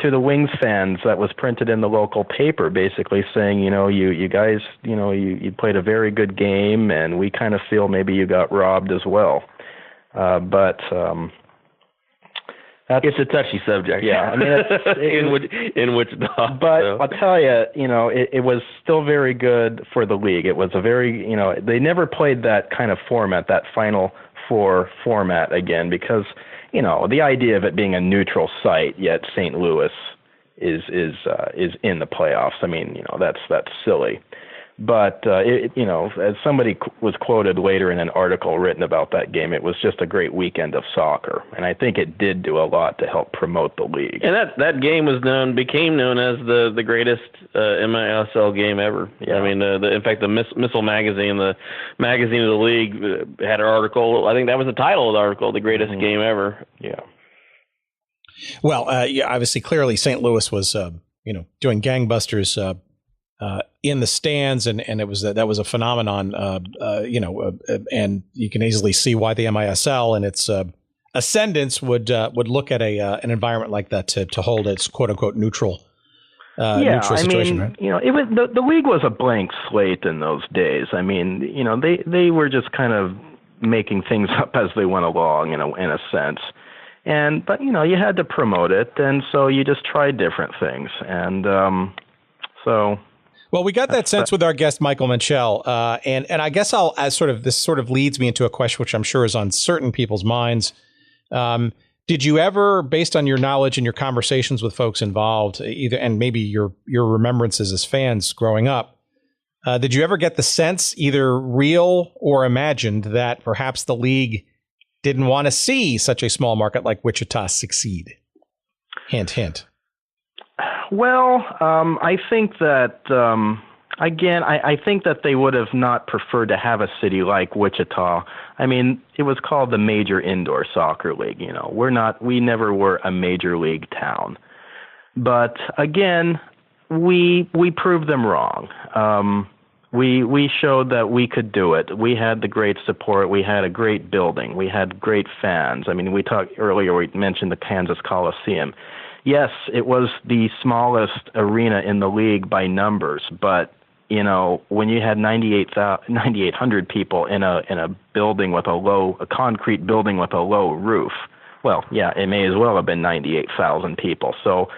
to the Wings fans that was printed in the local paper, basically saying, you guys, you played a very good game, and we kind of feel maybe you got robbed as well. But it's a touchy subject. Yeah, I mean, in Wichita. But so. I'll tell you, it was still very good for the league. It was a very, they never played that kind of format, that Final Four format again, because the idea of it being a neutral site, yet St. Louis is in the playoffs. I mean, that's silly. But as somebody was quoted later in an article written about that game, it was just a great weekend of soccer, and I think it did do a lot to help promote the league. And that game became known as the greatest MISL game ever. Yeah. I mean, in fact, the MISL magazine, the magazine of the league, had an article. I think that was the title of the article, "The Greatest Game Ever." Yeah. Well, obviously, clearly, St. Louis was doing gangbusters. In the stands, and it was that was a phenomenon, and you can easily see why the MISL and its ascendants would look at an environment like that to hold its quote unquote neutral situation. I mean, right? It was the league was a blank slate in those days. I mean, they were just kind of making things up as they went along, in a sense. But you had to promote it, and so you just tried different things, and so. Well, we got that sense with our guest, Michael Menchel, and I guess this sort of leads me into a question which I'm sure is on certain people's minds. Did you ever, based on your knowledge and your conversations with folks involved, and maybe your remembrances as fans growing up, did you ever get the sense, either real or imagined, that perhaps the league didn't want to see such a small market like Wichita succeed? Hint, hint. Well, I think that, again, I think that they would have not preferred to have a city like Wichita. I mean, it was called the Major Indoor Soccer League. We never were a major league town. But again, we proved them wrong. We showed that we could do it. We had the great support. We had a great building. We had great fans. I mean, we mentioned the Kansas Coliseum. Yes, it was the smallest arena in the league by numbers, but when you had 9,800 people in a building with a concrete building with a low roof, well, yeah, it may as well have been 98,000 people. So,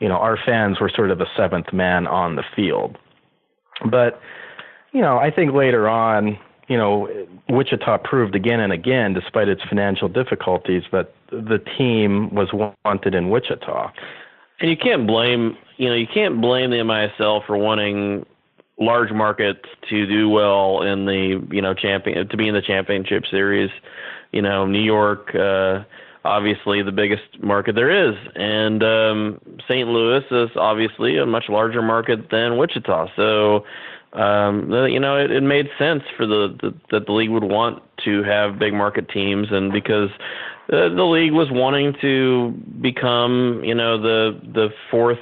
our fans were sort of the seventh man on the field. But, I think later on, Wichita proved again and again, despite its financial difficulties, that the team was wanted in Wichita. And you can't blame the MISL for wanting large markets to do well in the to be in the championship series. New York, obviously the biggest market there is, and St. Louis is obviously a much larger market than Wichita. So. It made sense for that the league would want to have big market teams, and because the league was wanting to become, the fourth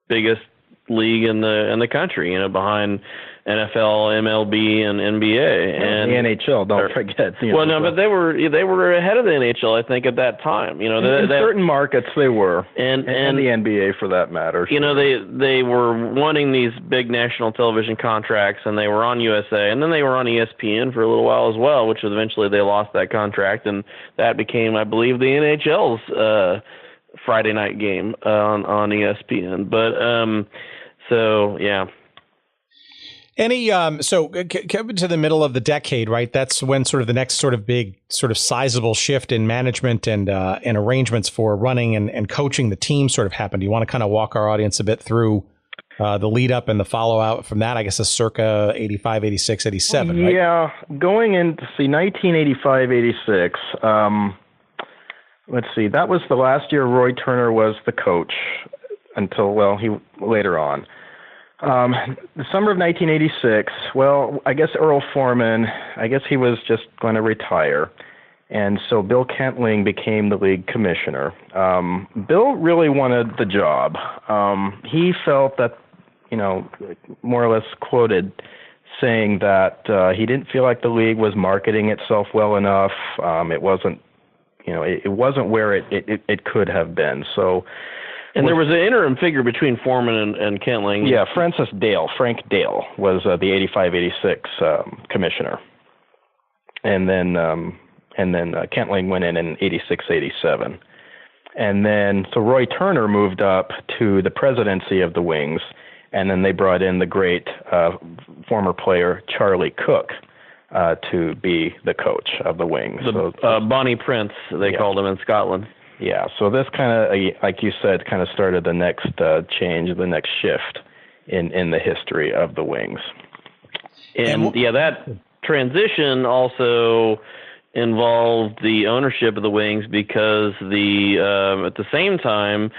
biggest league in the country, behind NFL, MLB, and NBA, and the NHL. Don't forget. Well, no, but they were ahead of the NHL, I think, at that time. You know, in certain markets they were, and the NBA for that matter. You know, they were wanting these big national television contracts, and they were on USA, and then they were on ESPN for a little while as well, which eventually they lost that contract, and that became, I believe, the NHL's Friday night game on ESPN. But so yeah. So coming to the middle of the decade, right? That's when sort of the next sort of big, sort of sizable shift in management and arrangements for running and coaching the team sort of happened. Do you want to kind of walk our audience a bit through the lead up and the follow out from that? I guess it's circa 85, 86, 87, right? Yeah, going into 1985, 86. Let's see, that was the last year Roy Turner was the coach until, he later on. The summer of 1986, I guess Earl Foreman, he was just going to retire. And so Bill Kentling became the league commissioner. Bill really wanted the job. He felt that, more or less quoted saying that he didn't feel like the league was marketing itself well enough. It wasn't, it wasn't where it could have been. So. And there was an interim figure between Foreman and Kentling. Yeah, Frank Dale was the 85-86 commissioner, and then Kentling went in 86-87, and then so Roy Turner moved up to the presidency of the Wings, and then they brought in the great former player Charlie Cook to be the coach of the Wings. Bonnie Prince, they called him in Scotland. Yeah, so this kind of, like you said, kind of started the next change, the next shift in the history of the Wings. And that transition also involved the ownership of the Wings because at the same time,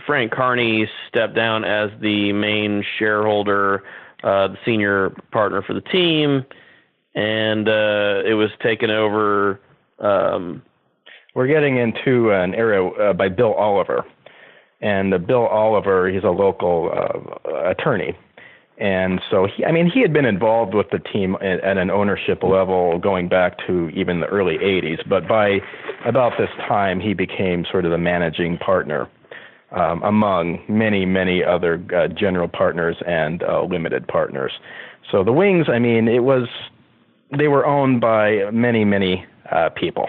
Frank Carney stepped down as the main shareholder, the senior partner for the team, and it was taken over. We're getting into an era by Bill Oliver, and Bill Oliver, he's a local attorney, and so he had been involved with the team at an ownership level going back to even the early 80s, but by about this time he became sort of the managing partner among many, many other general partners and limited partners. So the Wings, they were owned by many, many people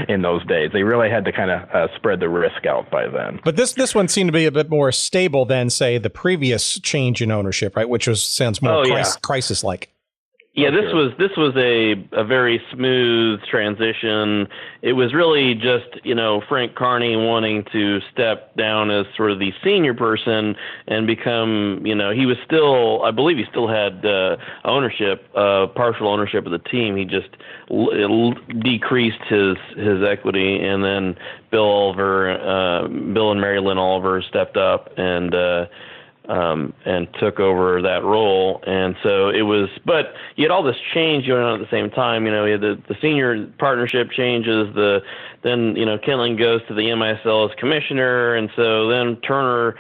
in those days. They really had to kind of spread the risk out by then. But this one seemed to be a bit more stable than, say, the previous change in ownership, right? Which sounds more crisis-like. Yeah, this was a very smooth transition. It was really just, Frank Carney wanting to step down as sort of the senior person and become, he was still, I believe he still had ownership, partial ownership of the team. He just decreased his equity, and then Bill and Mary Lynn Oliver stepped up and took over that role. And so it was, but you had all this change going on at the same time. You had the senior partnership changes, then Kentling goes to the MISL as commissioner, and so then Turner,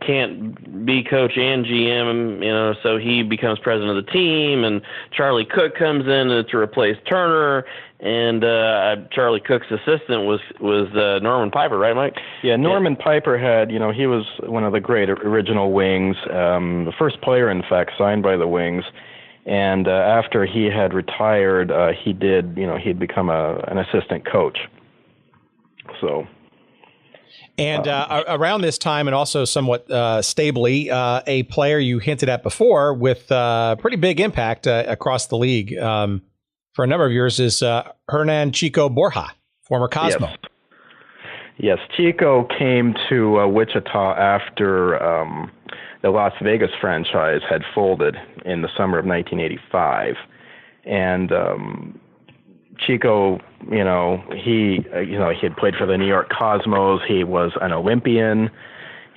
can't be coach and GM, so he becomes president of the team, and Charlie Cook comes in to replace Turner, and Charlie Cook's assistant was Norman Piper, right, Mike? Yeah, Norman Piper had, he was one of the great original Wings, the first player, in fact, signed by the Wings. And after he had retired, he'd become an assistant coach. So. And around this time, and also somewhat stably, a player you hinted at before with pretty big impact across the league for a number of years is Hernan Chico Borja, former Cosmo. Yes, Chico came to Wichita after the Las Vegas franchise had folded in the summer of 1985. And Chico, he had played for the New York Cosmos. He was an Olympian.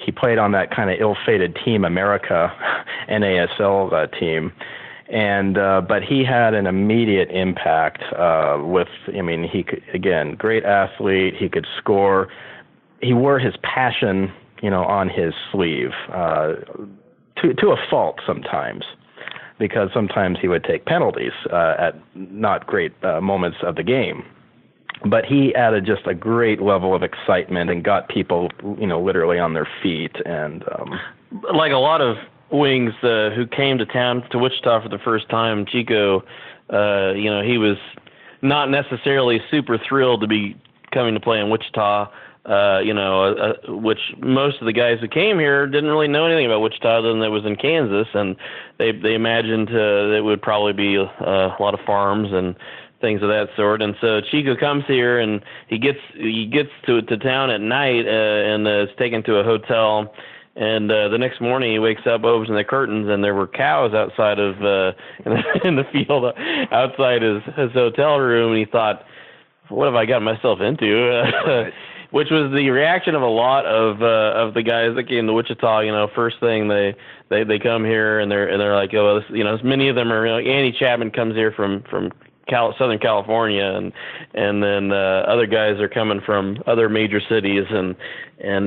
He played on that kind of ill-fated Team America NASL team. And but he had an immediate impact he could, again, great athlete. He could score. He wore his passion, on his sleeve to a fault sometimes, because sometimes he would take penalties at not great moments of the game. But he added just a great level of excitement and got people, literally on their feet. And like a lot of Wings who came to town to Wichita for the first time, Chico, he was not necessarily super thrilled to be coming to play in Wichita. Which most of the guys who came here didn't really know anything about Wichita other than it was in Kansas, and they imagined it would probably be a lot of farms and things of that sort. And so Chico comes here, and he gets to town at night and is taken to a hotel. And the next morning he wakes up, opens the curtains, and there were cows outside of in the field outside his hotel room. And he thought, "What have I gotten myself into?" Which was the reaction of a lot of the guys that came to Wichita. First thing they come here and they're like, "Oh, this, many of them are." Andy Chapman comes here from Southern California, and then other guys are coming from other major cities, and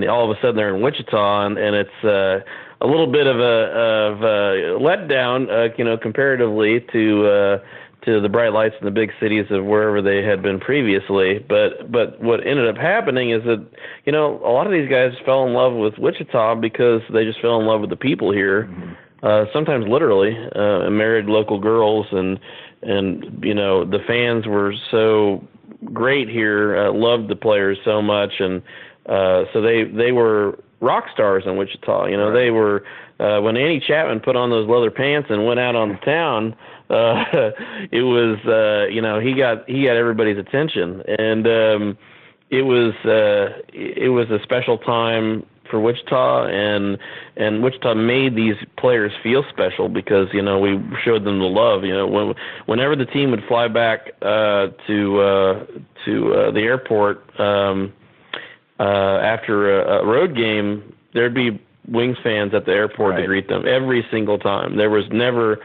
all of a sudden they're in Wichita, and it's a little bit of a letdown, comparatively to the bright lights in the big cities of wherever they had been previously. But what ended up happening is that a lot of these guys fell in love with Wichita because they just fell in love with the people here. Sometimes literally, married local girls, and the fans were so great here, loved the players so much, and so they were rock stars in Wichita. Right. They were when Andy Chapman put on those leather pants and went out on the town. It was he got everybody's attention, and it was a special time for Wichita, and Wichita made these players feel special because we showed them the love. Whenever the team would fly back to the airport after a road game, there'd be Wings fans at the airport to greet them every single time. There was never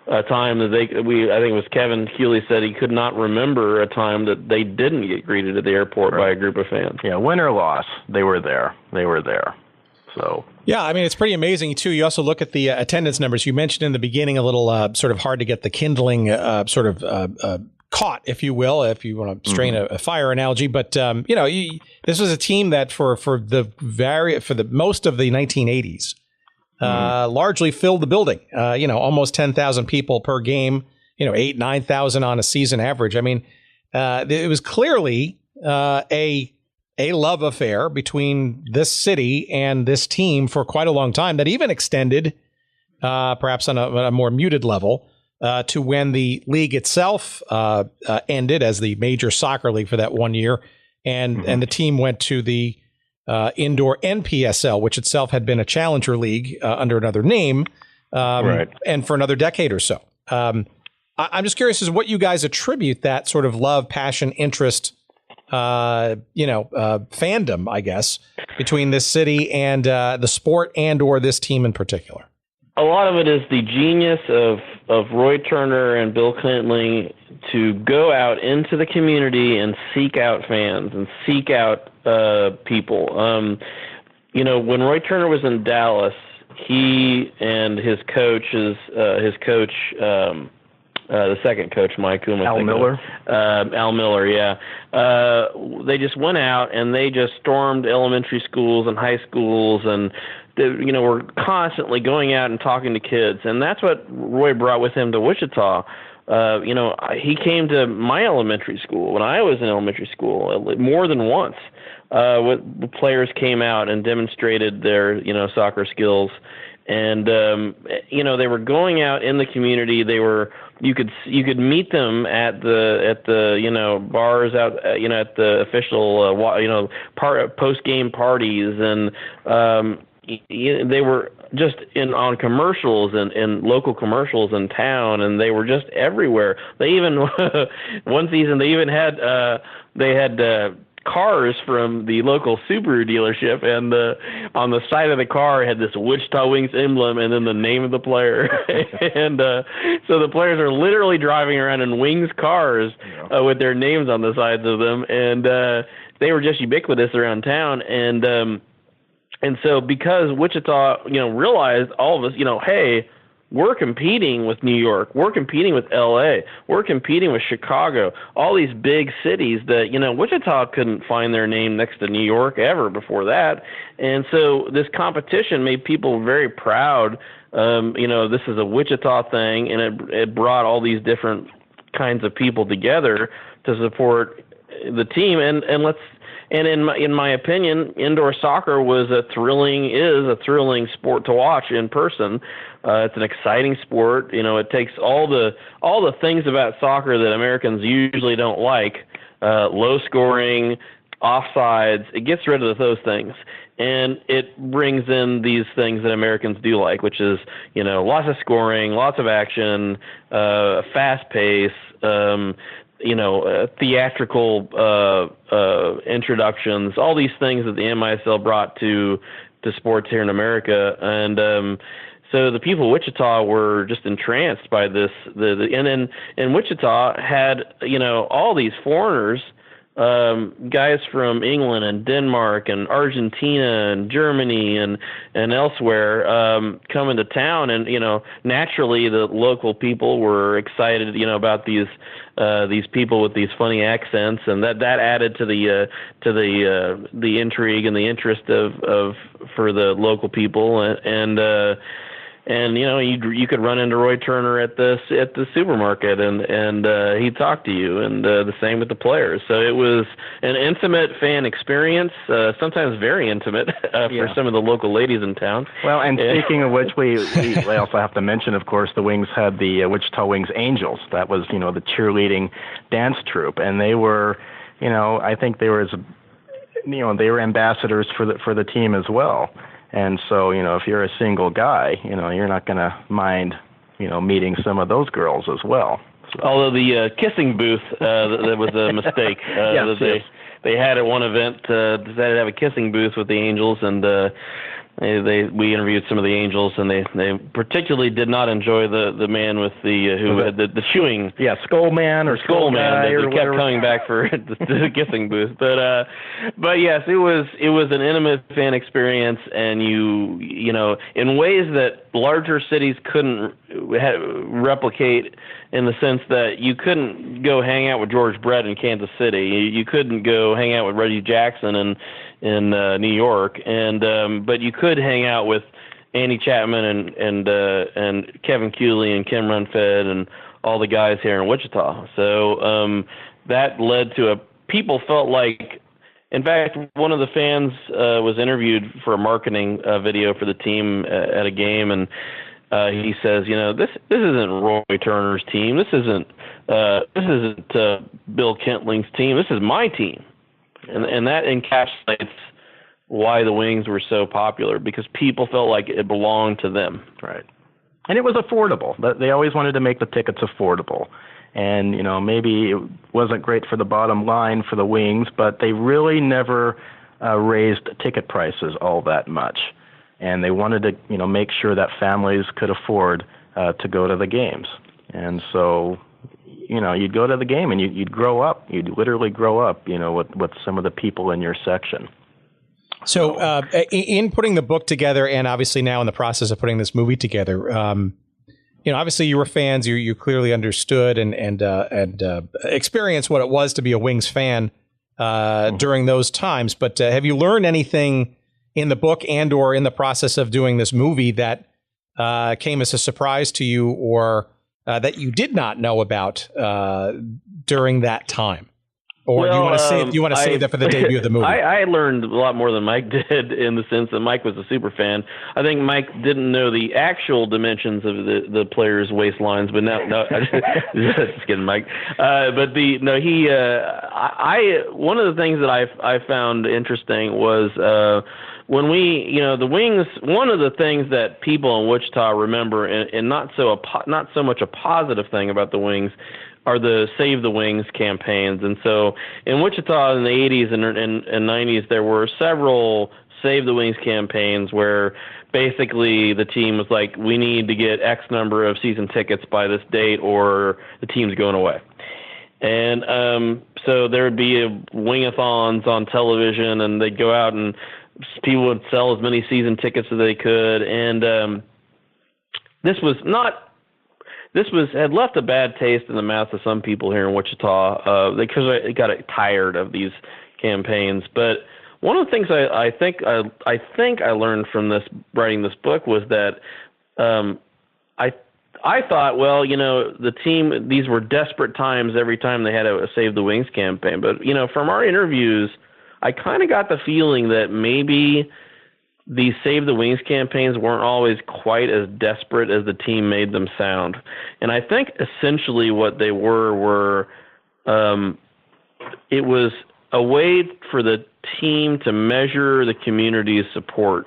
a time that I think it was Kevin Hewley said he could not remember a time that they didn't get greeted at the airport by a group of fans. Yeah, win or loss, they were there. So yeah, I mean, it's pretty amazing too. You also look at the attendance numbers. You mentioned in the beginning a little sort of hard to get the kindling caught, if you will, if you want to strain a fire analogy. But this was a team that for the most of the 1980s. Largely filled the building, almost 10,000 people per game, 8,000, 9,000 on a season average. I mean, it was clearly a love affair between this city and this team for quite a long time that even extended, perhaps on a more muted level, to when the league itself ended as the major soccer league for that 1 year. And the team went to the indoor NPSL, which itself had been a challenger league under another name, and for another decade or so. I'm just curious as to what you guys attribute that sort of love, passion, interest, fandom, I guess, between this city and the sport and or this team in particular. A lot of it is the genius of Roy Turner and Bill Kintling to go out into the community and seek out fans and seek out people. When Roy Turner was in Dallas, he and his coach, the second coach, Mike, whom Al Miller. Al Miller, yeah. They just went out and they just stormed elementary schools and high schools, and were constantly going out and talking to kids. And that's what Roy brought with him to Wichita. He came to my elementary school when I was in elementary school more than once. The players came out and demonstrated their, soccer skills. And, they were going out in the community. You could meet them at the bars out, at the official, post-game parties. And, they were just on commercials and local commercials in town, and they were just everywhere. They even one season they even had cars from the local Subaru dealership, and on the side of the car had this Wichita Wings emblem and then the name of the player. And so the players are literally driving around in Wings cars with their names on the sides of them, and they were just ubiquitous around town. And And so because Wichita, realized all of us, hey, we're competing with New York, we're competing with LA, we're competing with Chicago, all these big cities that, Wichita couldn't find their name next to New York ever before that. And so this competition made people very proud. This is a Wichita thing, and it brought all these different kinds of people together to support the team. And in my opinion, indoor soccer is a thrilling sport to watch in person. It's an exciting sport. It takes all the things about soccer that Americans usually don't like, low scoring, offsides. It gets rid of those things, and it brings in these things that Americans do like, which is, lots of scoring, lots of action, fast pace, theatrical introductions, all these things that the MISL brought to sports here in America. And so the people of Wichita were just entranced by this. And Wichita had, all these foreigners, guys from England and Denmark and Argentina and Germany and elsewhere come into town, and naturally the local people were excited about these people with these funny accents, and that added to the intrigue and the interest of for the local people. And you could run into Roy Turner at the supermarket, and he'd talk to you, and the same with the players. So it was an intimate fan experience, sometimes very intimate for some of the local ladies in town. Well, and speaking of which, we also have to mention, of course, the Wings had the Wichita Wings Angels. That was the cheerleading dance troupe, and they were, I think they were they were ambassadors for the team as well. And so, if you're a single guy, you're not going to mind, meeting some of those girls as well. So. Although the kissing booth, that was a mistake. Yes. They had at one event decided to have a kissing booth with the Angels, and we interviewed some of the Angels, and they particularly did not enjoy the man with who had the chewing. Yeah, Skull Man or Skull Man. They kept coming back for the kissing booth, but yes, it was an intimate fan experience, and in ways that larger cities couldn't replicate, in the sense that you couldn't go hang out with George Brett in Kansas City, you couldn't go hang out with Reggie Jackson in New York, but you could hang out with Andy Chapman and Kevin Cooley and Kim Runfed and all the guys here in Wichita. So that led to people felt like, in fact, one of the fans was interviewed for a marketing video for the team at a game, and he says, this isn't Roy Turner's team. This isn't Bill Kentling's team. This is my team. And that encapsulates why the Wings were so popular, because people felt like it belonged to them. Right. And it was affordable. They always wanted to make the tickets affordable. And, maybe it wasn't great for the bottom line for the Wings, but they really never raised ticket prices all that much. And they wanted to, make sure that families could afford to go to the games. And so, you'd go to the game and you'd grow up. You'd literally grow up, with some of the people in your section. So in putting the book together, and obviously now in the process of putting this movie together, obviously you were fans. You clearly understood and experienced what it was to be a Wings fan during those times. But have you learned anything in the book and or in the process of doing this movie that came as a surprise to you, or that you did not know about during that time? Or do you want to save that for the debut of the movie? I learned a lot more than Mike did, in the sense that Mike was a super fan. I think Mike didn't know the actual dimensions of the players' waistlines, but no, just kidding, Mike. One of the things that I found interesting was when the Wings. One of the things that people in Wichita remember, and not so much a positive thing about the Wings, are the Save the Wings campaigns. And so in Wichita in the 80s and 90s, there were several Save the Wings campaigns where basically the team was like, we need to get X number of season tickets by this date or the team's going away. And so there would be wingathons on television, and they'd go out and people would sell as many season tickets as they could, and this had left a bad taste in the mouth of some people here in Wichita because I got tired of these campaigns. But one of the things I think I learned from writing this book was that I thought, well, the team, these were desperate times every time they had a Save the Wings campaign. But, from our interviews, I kind of got the feeling that maybe these Save the Wings campaigns weren't always quite as desperate as the team made them sound. And I think essentially what they were it was a way for the team to measure the community's support,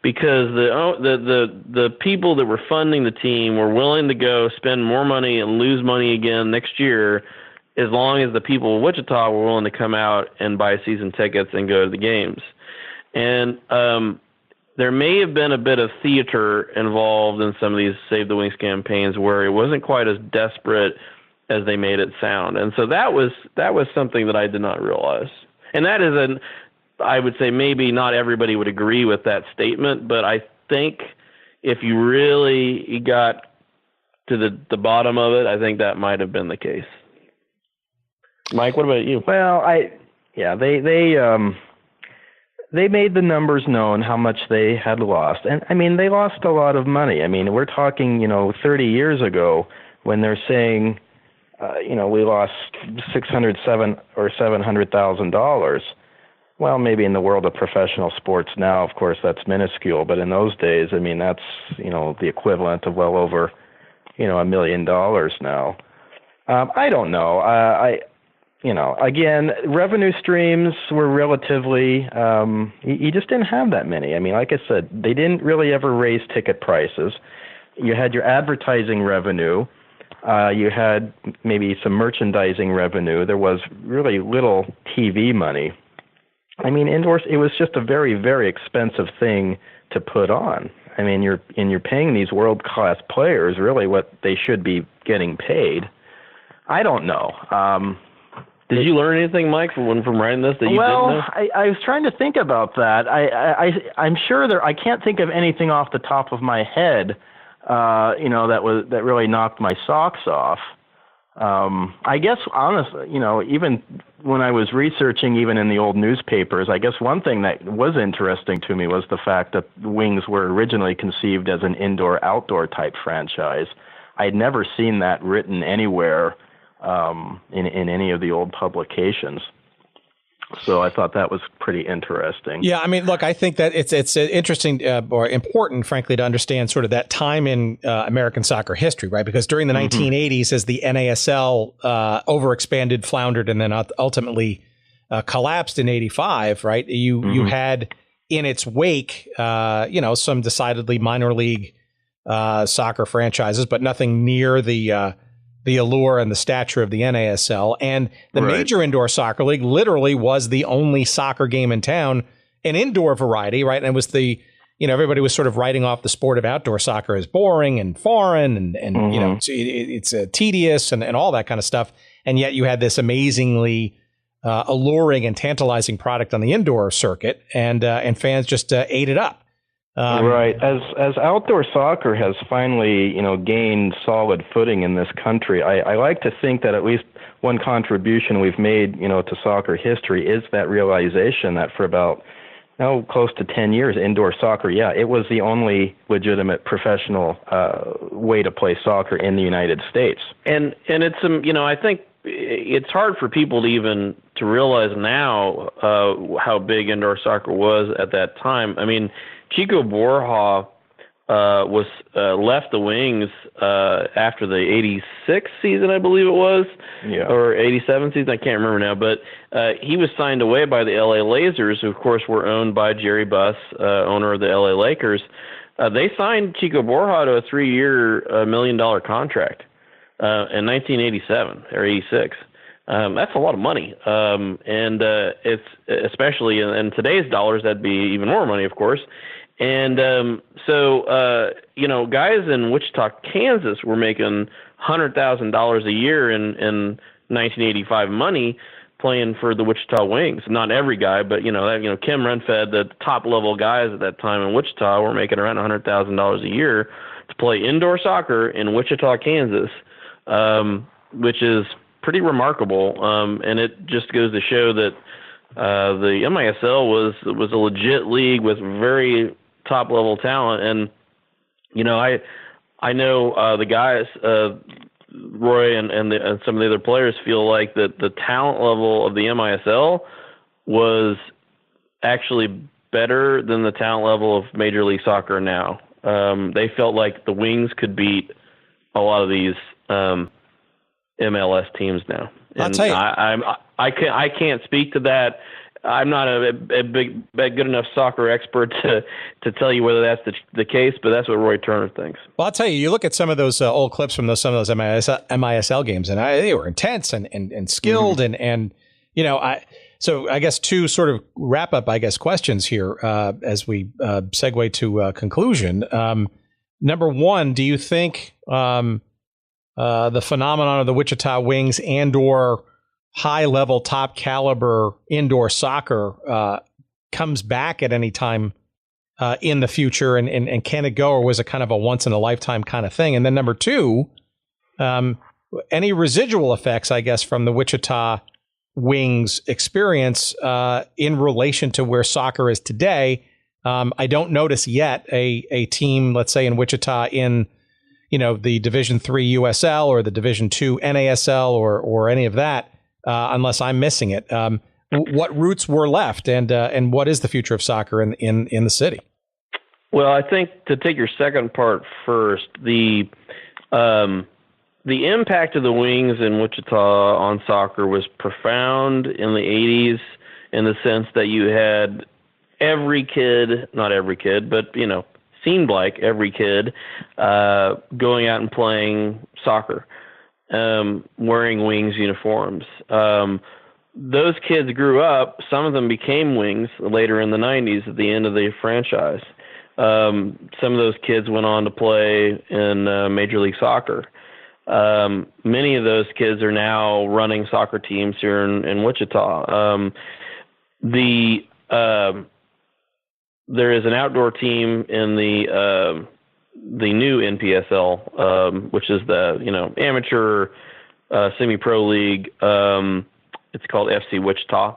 because the people that were funding the team were willing to go spend more money and lose money again next year, as long as the people of Wichita were willing to come out and buy season tickets and go to the games. And there may have been a bit of theater involved in some of these Save the Wings campaigns where it wasn't quite as desperate as they made it sound. And so that was something that I did not realize. And that is I would say maybe not everybody would agree with that statement, but I think if you really got to the bottom of it, I think that might have been the case. Mike, what about you? Well, they made the numbers known how much they had lost. And, I mean, they lost a lot of money. I mean, we're talking, 30 years ago when they're saying, we lost $607 or $700,000. Well, maybe in the world of professional sports now, of course, that's minuscule. But in those days, I mean, that's, the equivalent of well over, $1 million now. I don't know. Again, revenue streams were relatively, you just didn't have that many. I mean, like I said, they didn't really ever raise ticket prices. You had your advertising revenue. You had maybe some merchandising revenue. There was really little TV money. I mean, indoors, it was just a very, very expensive thing to put on. I mean, you're paying these world-class players really what they should be getting paid. I don't know. Did you learn anything, Mike, from writing this that you didn't know? I was trying to think about that. I'm sure I can't think of anything off the top of my head, that really knocked my socks off. I guess honestly, even when I was researching, even in the old newspapers, I guess one thing that was interesting to me was the fact that the Wings were originally conceived as an indoor-outdoor type franchise. I had never seen that written anywhere in any of the old publications. So I thought that was pretty interesting. Yeah, I mean, look, I think that it's interesting or important, frankly, to understand sort of that time in American soccer history, right? Because during the 1980s, as the NASL overexpanded, floundered, and then ultimately collapsed in '85, right? You had in its wake, some decidedly minor league soccer franchises, but nothing near the allure and the stature of the NASL. And the major indoor soccer league literally was the only soccer game in town, an indoor variety, right? And it was everybody was sort of writing off the sport of outdoor soccer as boring and foreign and it's tedious and all that kind of stuff. And yet you had this amazingly alluring and tantalizing product on the indoor circuit, and fans just ate it up. Right. As outdoor soccer has finally, gained solid footing in this country, I like to think that at least one contribution we've made, to soccer history is that realization that for about close to 10 years, indoor soccer, it was the only legitimate professional way to play soccer in the United States. And it's I think it's hard for people to realize now how big indoor soccer was at that time. I mean, Chico Borja was left the Wings after the '86 season, I believe it was, or '87 season. I can't remember now. But he was signed away by the LA Lasers, who of course were owned by Jerry Buss, owner of the LA Lakers. They signed Chico Borja to a 3-year, $1 million contract in 1987 or '86. That's a lot of money, and it's especially in today's dollars, that'd be even more money, of course. And guys in Wichita, Kansas were making $100,000 a year in 1985 money, playing for the Wichita Wings. Not every guy, but Kim Renfed, the top level guys at that time in Wichita, were making around $100,000 a year to play indoor soccer in Wichita, Kansas, which is pretty remarkable. And it just goes to show that the MISL was a legit league with very top level talent. And I know the guys, Roy and some of the other players, feel like that the talent level of the MISL was actually better than the talent level of Major League Soccer now. They felt like the Wings could beat a lot of these MLS teams now. And I'll tell you, I can't speak to that. I'm not a good enough soccer expert to tell you whether that's the case, but that's what Roy Turner thinks. Well, I'll tell you look at some of those old clips from some of those MISL games, and they were intense and skilled, and So I guess two sort of wrap up, questions here as we segue to conclusion. Number one, do you think the phenomenon of the Wichita Wings and/or high-level, top-caliber indoor soccer comes back at any time in the future, and can it go, or was it kind of a once-in-a-lifetime kind of thing? And then number two, any residual effects, I guess, from the Wichita Wings experience in relation to where soccer is today? I don't notice yet a team, let's say in Wichita, in the Division III USL or the Division II NASL or any of that. Unless I'm missing it. What roots were left, and what is the future of soccer in the city? Well, I think to take your second part first, the impact of the Wings in Wichita on soccer was profound in the 80s, in the sense that you had every kid, not every kid, but seemed like every kid going out and playing soccer. Wearing Wings uniforms. Those kids grew up. Some of them became Wings later in the 90s at the end of the franchise. Some of those kids went on to play in Major League Soccer. Many of those kids are now running soccer teams here in Wichita. There is an outdoor team in the new NPSL, which is the amateur semi-pro league. It's called FC Wichita,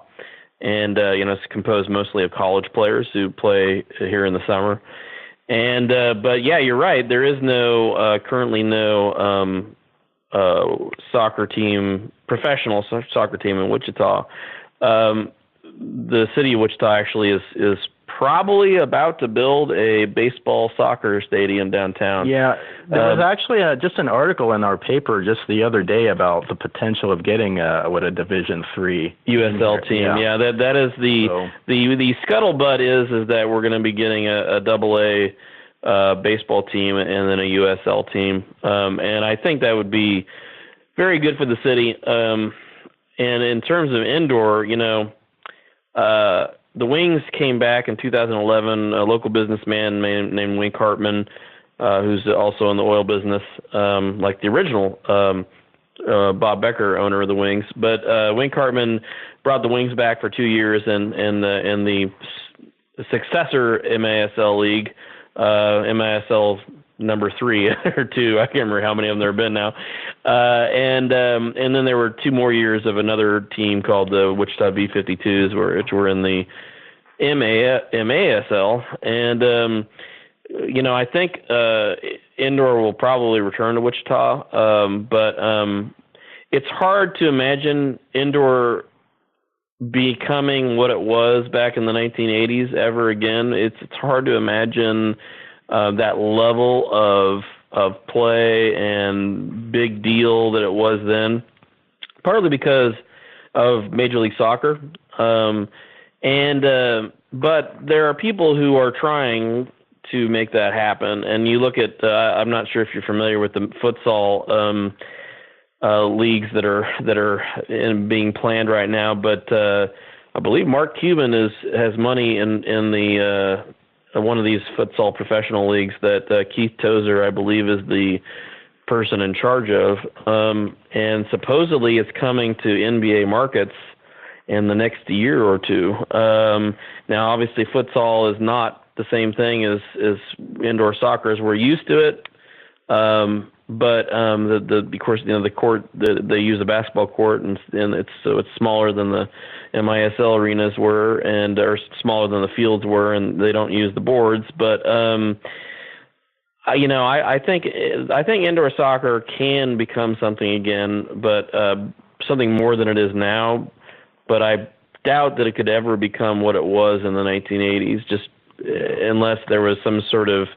and it's composed mostly of college players who play here in the summer. And but yeah, you're right. There is currently no soccer team, professional soccer team in Wichita. The city of Wichita actually is probably about to build a baseball soccer stadium downtown. Yeah, there was actually just an article in our paper just the other day about the potential of getting a Division III USL team. Yeah, that is the scuttlebutt is that we're going to be getting a AA baseball team and then a USL team, and I think that would be very good for the city. And in terms of indoor, the Wings came back in 2011. A local businessman named Wink Hartman, who's also in the oil business, like the original Bob Becker, owner of the Wings. But Wink Hartman brought the Wings back for 2 years, and the successor MISL league, MISL number 3 or 2, I can't remember how many of them there have been now. And then there were 2 more years of another team called the Wichita B-52s, which were in the MASL. And, I think indoor will probably return to Wichita, but it's hard to imagine indoor becoming what it was back in the 1980s ever again. It's hard to imagine that level of play and big deal that it was then, partly because of Major League Soccer. But there are people who are trying to make that happen. And you look at, I'm not sure if you're familiar with the futsal leagues that are being planned right now, but I believe Mark Cuban has money in the one of these futsal professional leagues that Keith Tozer, I believe, is the person in charge of. And supposedly it's coming to NBA markets in the next year or two. Now, obviously, futsal is not the same thing as indoor soccer as we're used to it. But of course, the court, they use a basketball court, and it's smaller than the MISL arenas were, and or smaller than the fields were, and they don't use the boards. But I think indoor soccer can become something again, but something more than it is now. But I doubt that it could ever become what it was in the 1980s, just unless there was some sort of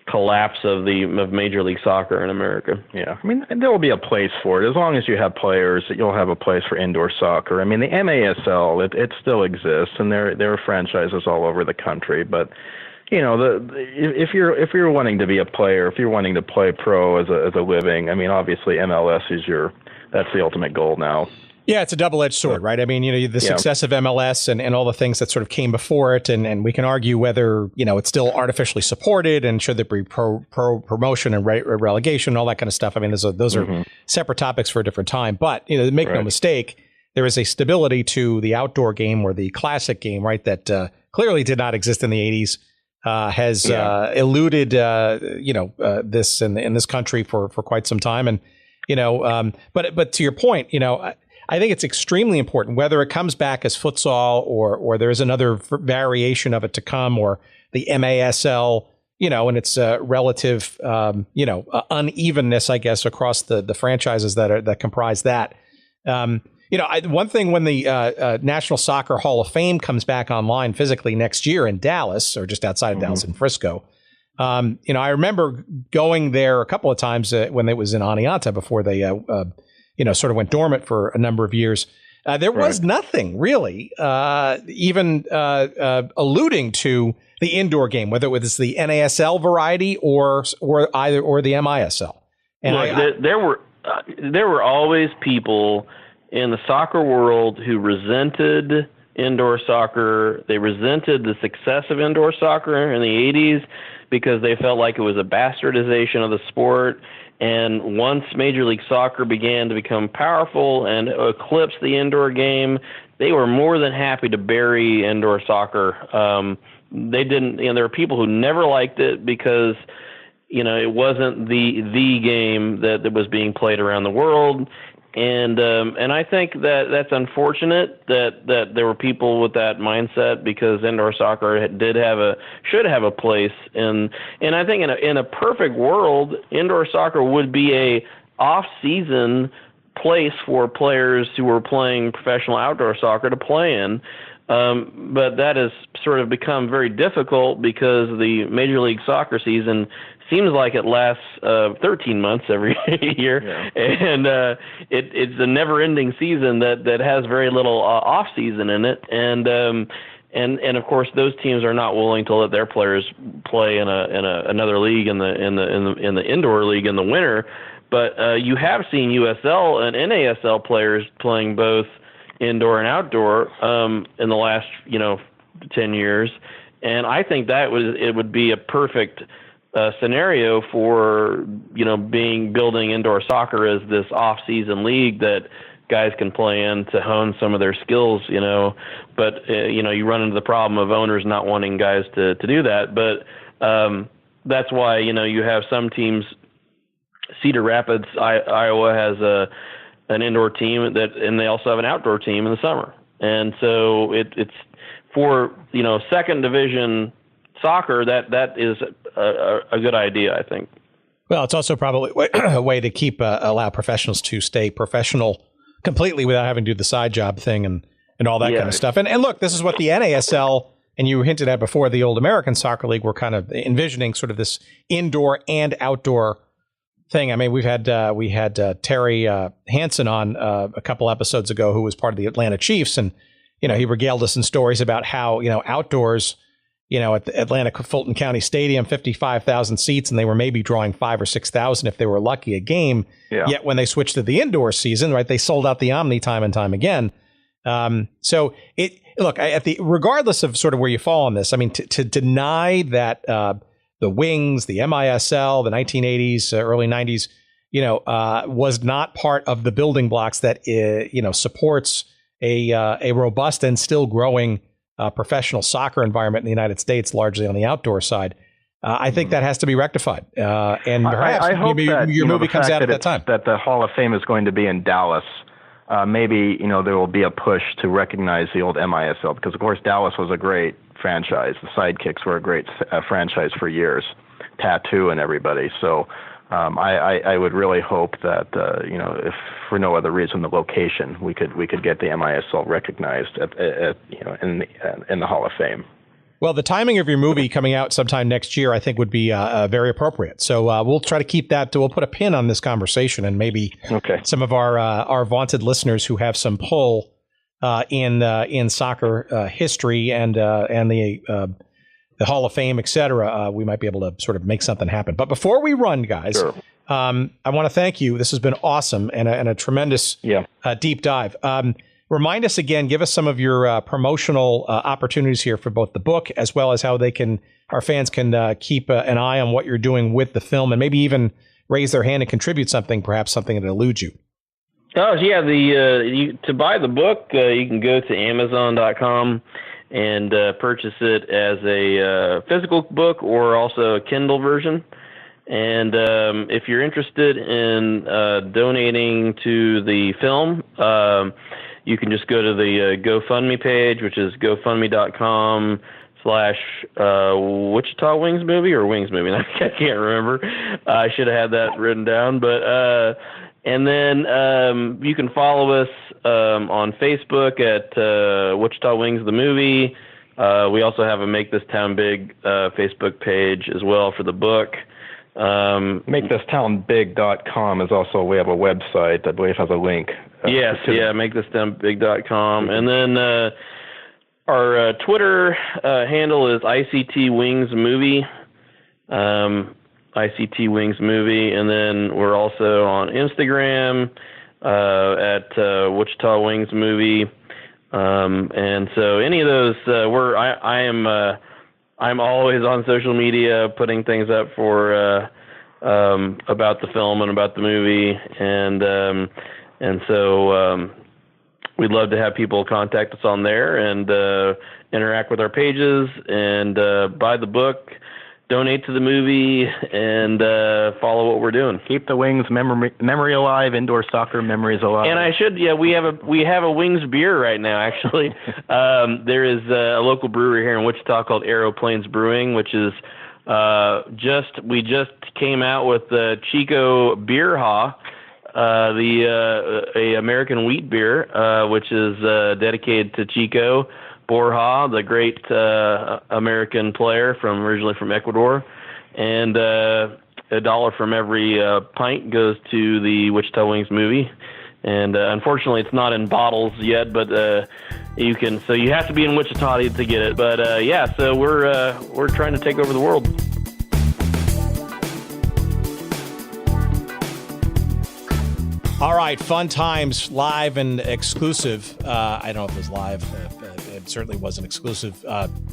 collapse of Major League Soccer in America. Yeah, I mean, there will be a place for it. As long as you have players, you'll have a place for indoor soccer. I mean, the MASL, it still exists, and there are franchises all over the country. But if you're wanting to be a player, if you're wanting to play pro as a living, I mean, obviously MLS that's the ultimate goal now. Yeah, it's a double-edged sword, right? I mean, the success of MLS and all the things that sort of came before it, and we can argue whether, it's still artificially supported and should there be promotion and relegation and all that kind of stuff. I mean, those are separate topics for a different time. But, make no mistake, there is a stability to the outdoor game or the classic game, right, that clearly did not exist in the 80s, has eluded, this in this country for quite some time. And, but to your point, I think it's extremely important, whether it comes back as futsal or there's another variation of it to come, or the MASL, and its relative, unevenness, I guess, across the franchises that comprise that. One thing when the National Soccer Hall of Fame comes back online physically next year in Dallas, or just outside of Dallas in Frisco, I remember going there a couple of times when it was in Oneonta before they sort of went dormant for a number of years. There was nothing really even alluding to the indoor game, whether it was the NASL variety or the MISL. And there were always people in the soccer world who resented indoor soccer. They resented the success of indoor soccer in the 80s because they felt like it was a bastardization of the sport. And once Major League Soccer began to become powerful and eclipse the indoor game, they were more than happy to bury indoor soccer. They didn't. There were people who never liked it because, it wasn't the game that was being played around the world. And I think that's unfortunate that there were people with that mindset, because indoor soccer should have a place and I think in a perfect world, indoor soccer would be a off-season place for players who were playing professional outdoor soccer to play in. But that has sort of become very difficult because the Major League Soccer season seems like it lasts 13 months every year, and it's a never-ending season that has very little off-season in it, and of course those teams are not willing to let their players play in another league in the indoor league in the winter. But you have seen USL and NASL players playing both indoor and outdoor in the last 10 years, and I think it would be a perfect scenario for building indoor soccer as this off-season league that guys can play in to hone some of their skills. But you run into the problem of owners not wanting guys to do that. But that's why you have some teams. Cedar Rapids, Iowa has an indoor team and they also have an outdoor team in the summer. And so it's for second division soccer that is a good idea, I think. Well, it's also probably a way to allow professionals to stay professional completely without having to do the side job thing and all that kind of stuff. And look, this is what the NASL, and you hinted at before, the old American Soccer League, were kind of envisioning, sort of this indoor and outdoor thing. I mean, we had Terry Hansen on a couple episodes ago, who was part of the Atlanta Chiefs, and he regaled us in stories about how outdoors, at the Atlanta Fulton County Stadium, 55,000 seats, and they were maybe drawing 5,000 or 6,000 if they were lucky a game. Yeah. Yet when they switched to the indoor season, right, they sold out the Omni time and time again. So regardless of sort of where you fall on this, I mean, to deny that the Wings, the MISL, the 1980s, early 90s, was not part of the building blocks that supports a robust and still growing professional soccer environment in the United States, largely on the outdoor side. I think that has to be rectified. And perhaps I hope your movie comes out at that time. That the Hall of Fame is going to be in Dallas. Maybe, there will be a push to recognize the old MISL, because, of course, Dallas was a great franchise. The Sidekicks were a great franchise for years, Tattoo and everybody. So I would really hope that, if for no other reason, the location, we could get the MISL recognized in the Hall of Fame. Well, the timing of your movie coming out sometime next year, I think, would be very appropriate. So we'll try to keep that. We'll put a pin on this conversation, and maybe some of our vaunted listeners who have some pull in soccer history and the Hall of Fame, et cetera, we might be able to sort of make something happen. But before we run, guys, sure. I want to thank you. This has been awesome and a tremendous deep dive. Remind us again, give us some of your promotional opportunities here for both the book as well as how our fans can keep an eye on what you're doing with the film, and maybe even raise their hand and contribute something, perhaps something that eludes you. Oh, yeah. To buy the book, you can go to Amazon.com and purchase it as a physical book or also a Kindle version. And if you're interested in donating to the film, you can just go to the GoFundMe page, which is gofundme.com/Wichita Wings movie or Wings movie. I can't remember. I should have had that written down. But and then you can follow us on Facebook at Wichita Wings the movie. We also have a Make This Town Big Facebook page as well for the book. MakeThisTownBig.com is also, we have a website, I believe has a link. Yes, MakeThisTownBig.com. And then our Twitter handle is ICT Wings Movie, ICT Wings Movie. And then we're also on Instagram at Wichita Wings Movie. And so any of those, I'm always on social media putting things up for about the film and about the movie, and so we'd love to have people contact us on there and interact with our pages and buy the book, donate to the movie, and follow what we're doing. Keep the Wings memory alive. Indoor soccer memories alive. And we have a Wings beer right now. Actually, there is a local brewery here in Wichita called Aeroplanes Brewing, which is we just came out with the Chico Beer Ha, a American wheat beer, which is dedicated to Chico Borja, the great American player originally from Ecuador, and $1 from every pint goes to the Wichita Wings movie. And unfortunately, it's not in bottles yet, but you can. So you have to be in Wichita to get it. But so we're trying to take over the world. All right, fun times, live and exclusive. I don't know if it was live. It certainly wasn't exclusive.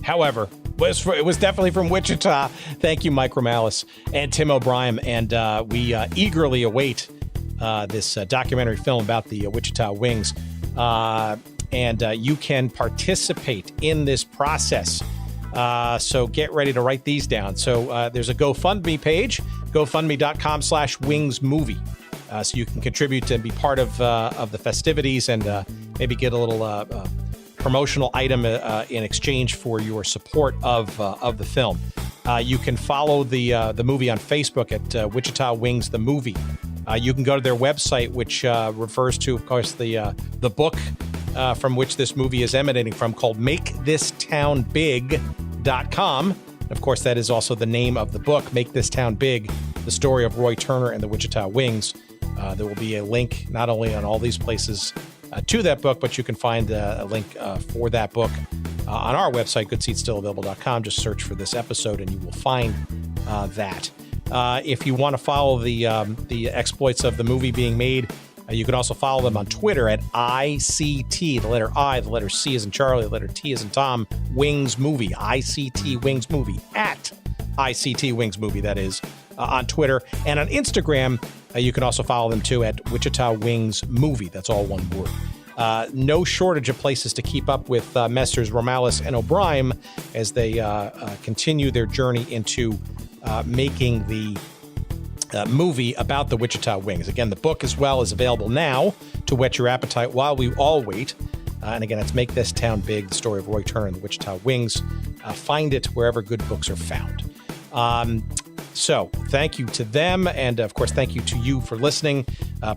However, it was definitely from Wichita. Thank you, Mike Romalis and Tim O'Brien. And we eagerly await this documentary film about the Wichita Wings. And you can participate in this process. So get ready to write these down. So there's a GoFundMe page, gofundme.com/wingsmovie. So you can contribute and be part of the festivities and maybe get a little promotional item in exchange for your support of the film. You can follow the movie on Facebook at Wichita Wings the movie. You can go to their website, which refers to, of course, the book from which this movie is emanating from, called MakeThisTownBig.com. Of course, that is also the name of the book, Make This Town Big, the story of Roy Turner and the Wichita Wings. There will be a link not only on all these places to that book, but you can find a link for that book on our website, goodseatsstillavailable.com. Just search for this episode and you will find that. If you want to follow the exploits of the movie being made, you can also follow them on Twitter at ICT, the letter I, the letter C as in Charlie, the letter T as in Tom, Wings Movie, ICT Wings Movie, at ICT Wings Movie, that is, on Twitter. And on Instagram, you can also follow them too at Wichita Wings Movie. That's all one word. No shortage of places to keep up with Messrs. Romalis and O'Brien as they continue their journey into making the movie about the Wichita Wings. Again, the book as well is available now to whet your appetite while we all wait. And again, it's Make This Town Big, the story of Roy Turner and the Wichita Wings. Find it wherever good books are found. So thank you to them. And of course, thank you to you for listening.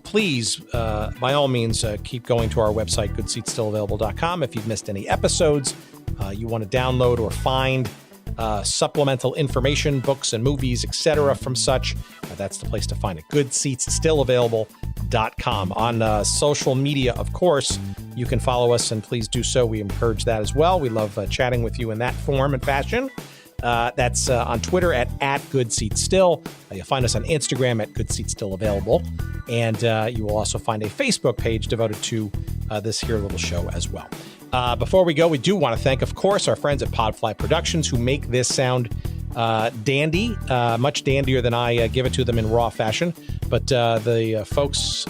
Please, by all means, keep going to our website, goodseatsstillavailable.com. If you've missed any episodes, you want to download or find supplemental information, books and movies, etc. from such, that's the place to find it. goodseatsstillavailable.com. On social media, of course, you can follow us, and please do so. We encourage that as well. We love chatting with you in that form and fashion. That's on Twitter at GoodSeatsStill. You'll find us on Instagram at GoodSeatsStillAvailable. And you will also find a Facebook page devoted to this here little show as well. Before we go, we do want to thank, of course, our friends at Podfly Productions who make this sound dandy, much dandier than I give it to them in raw fashion. But the folks,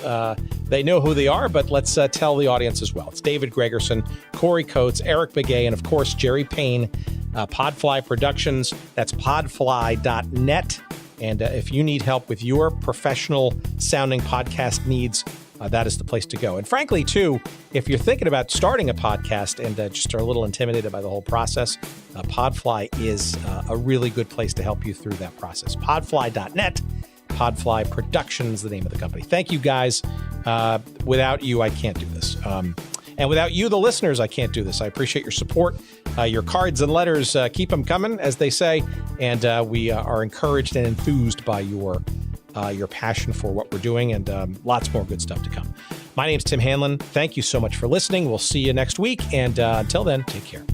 they know who they are, but let's tell the audience as well. It's David Gregerson, Corey Coates, Eric Begay, and of course, Jerry Payne, Podfly Productions. That's podfly.net. And if you need help with your professional sounding podcast needs, that is the place to go. And frankly, too, if you're thinking about starting a podcast and just are a little intimidated by the whole process, Podfly is a really good place to help you through that process. Podfly.net. Podfly Productions, the name of the company. Thank you, guys. Without you, I can't do this. And without you, the listeners, I can't do this. I appreciate your support. Your cards and letters, keep them coming, as they say. And we are encouraged and enthused by your passion for what we're doing, and lots more good stuff to come. My name's Tim Hanlon. Thank you so much for listening. We'll see you next week. And until then, take care.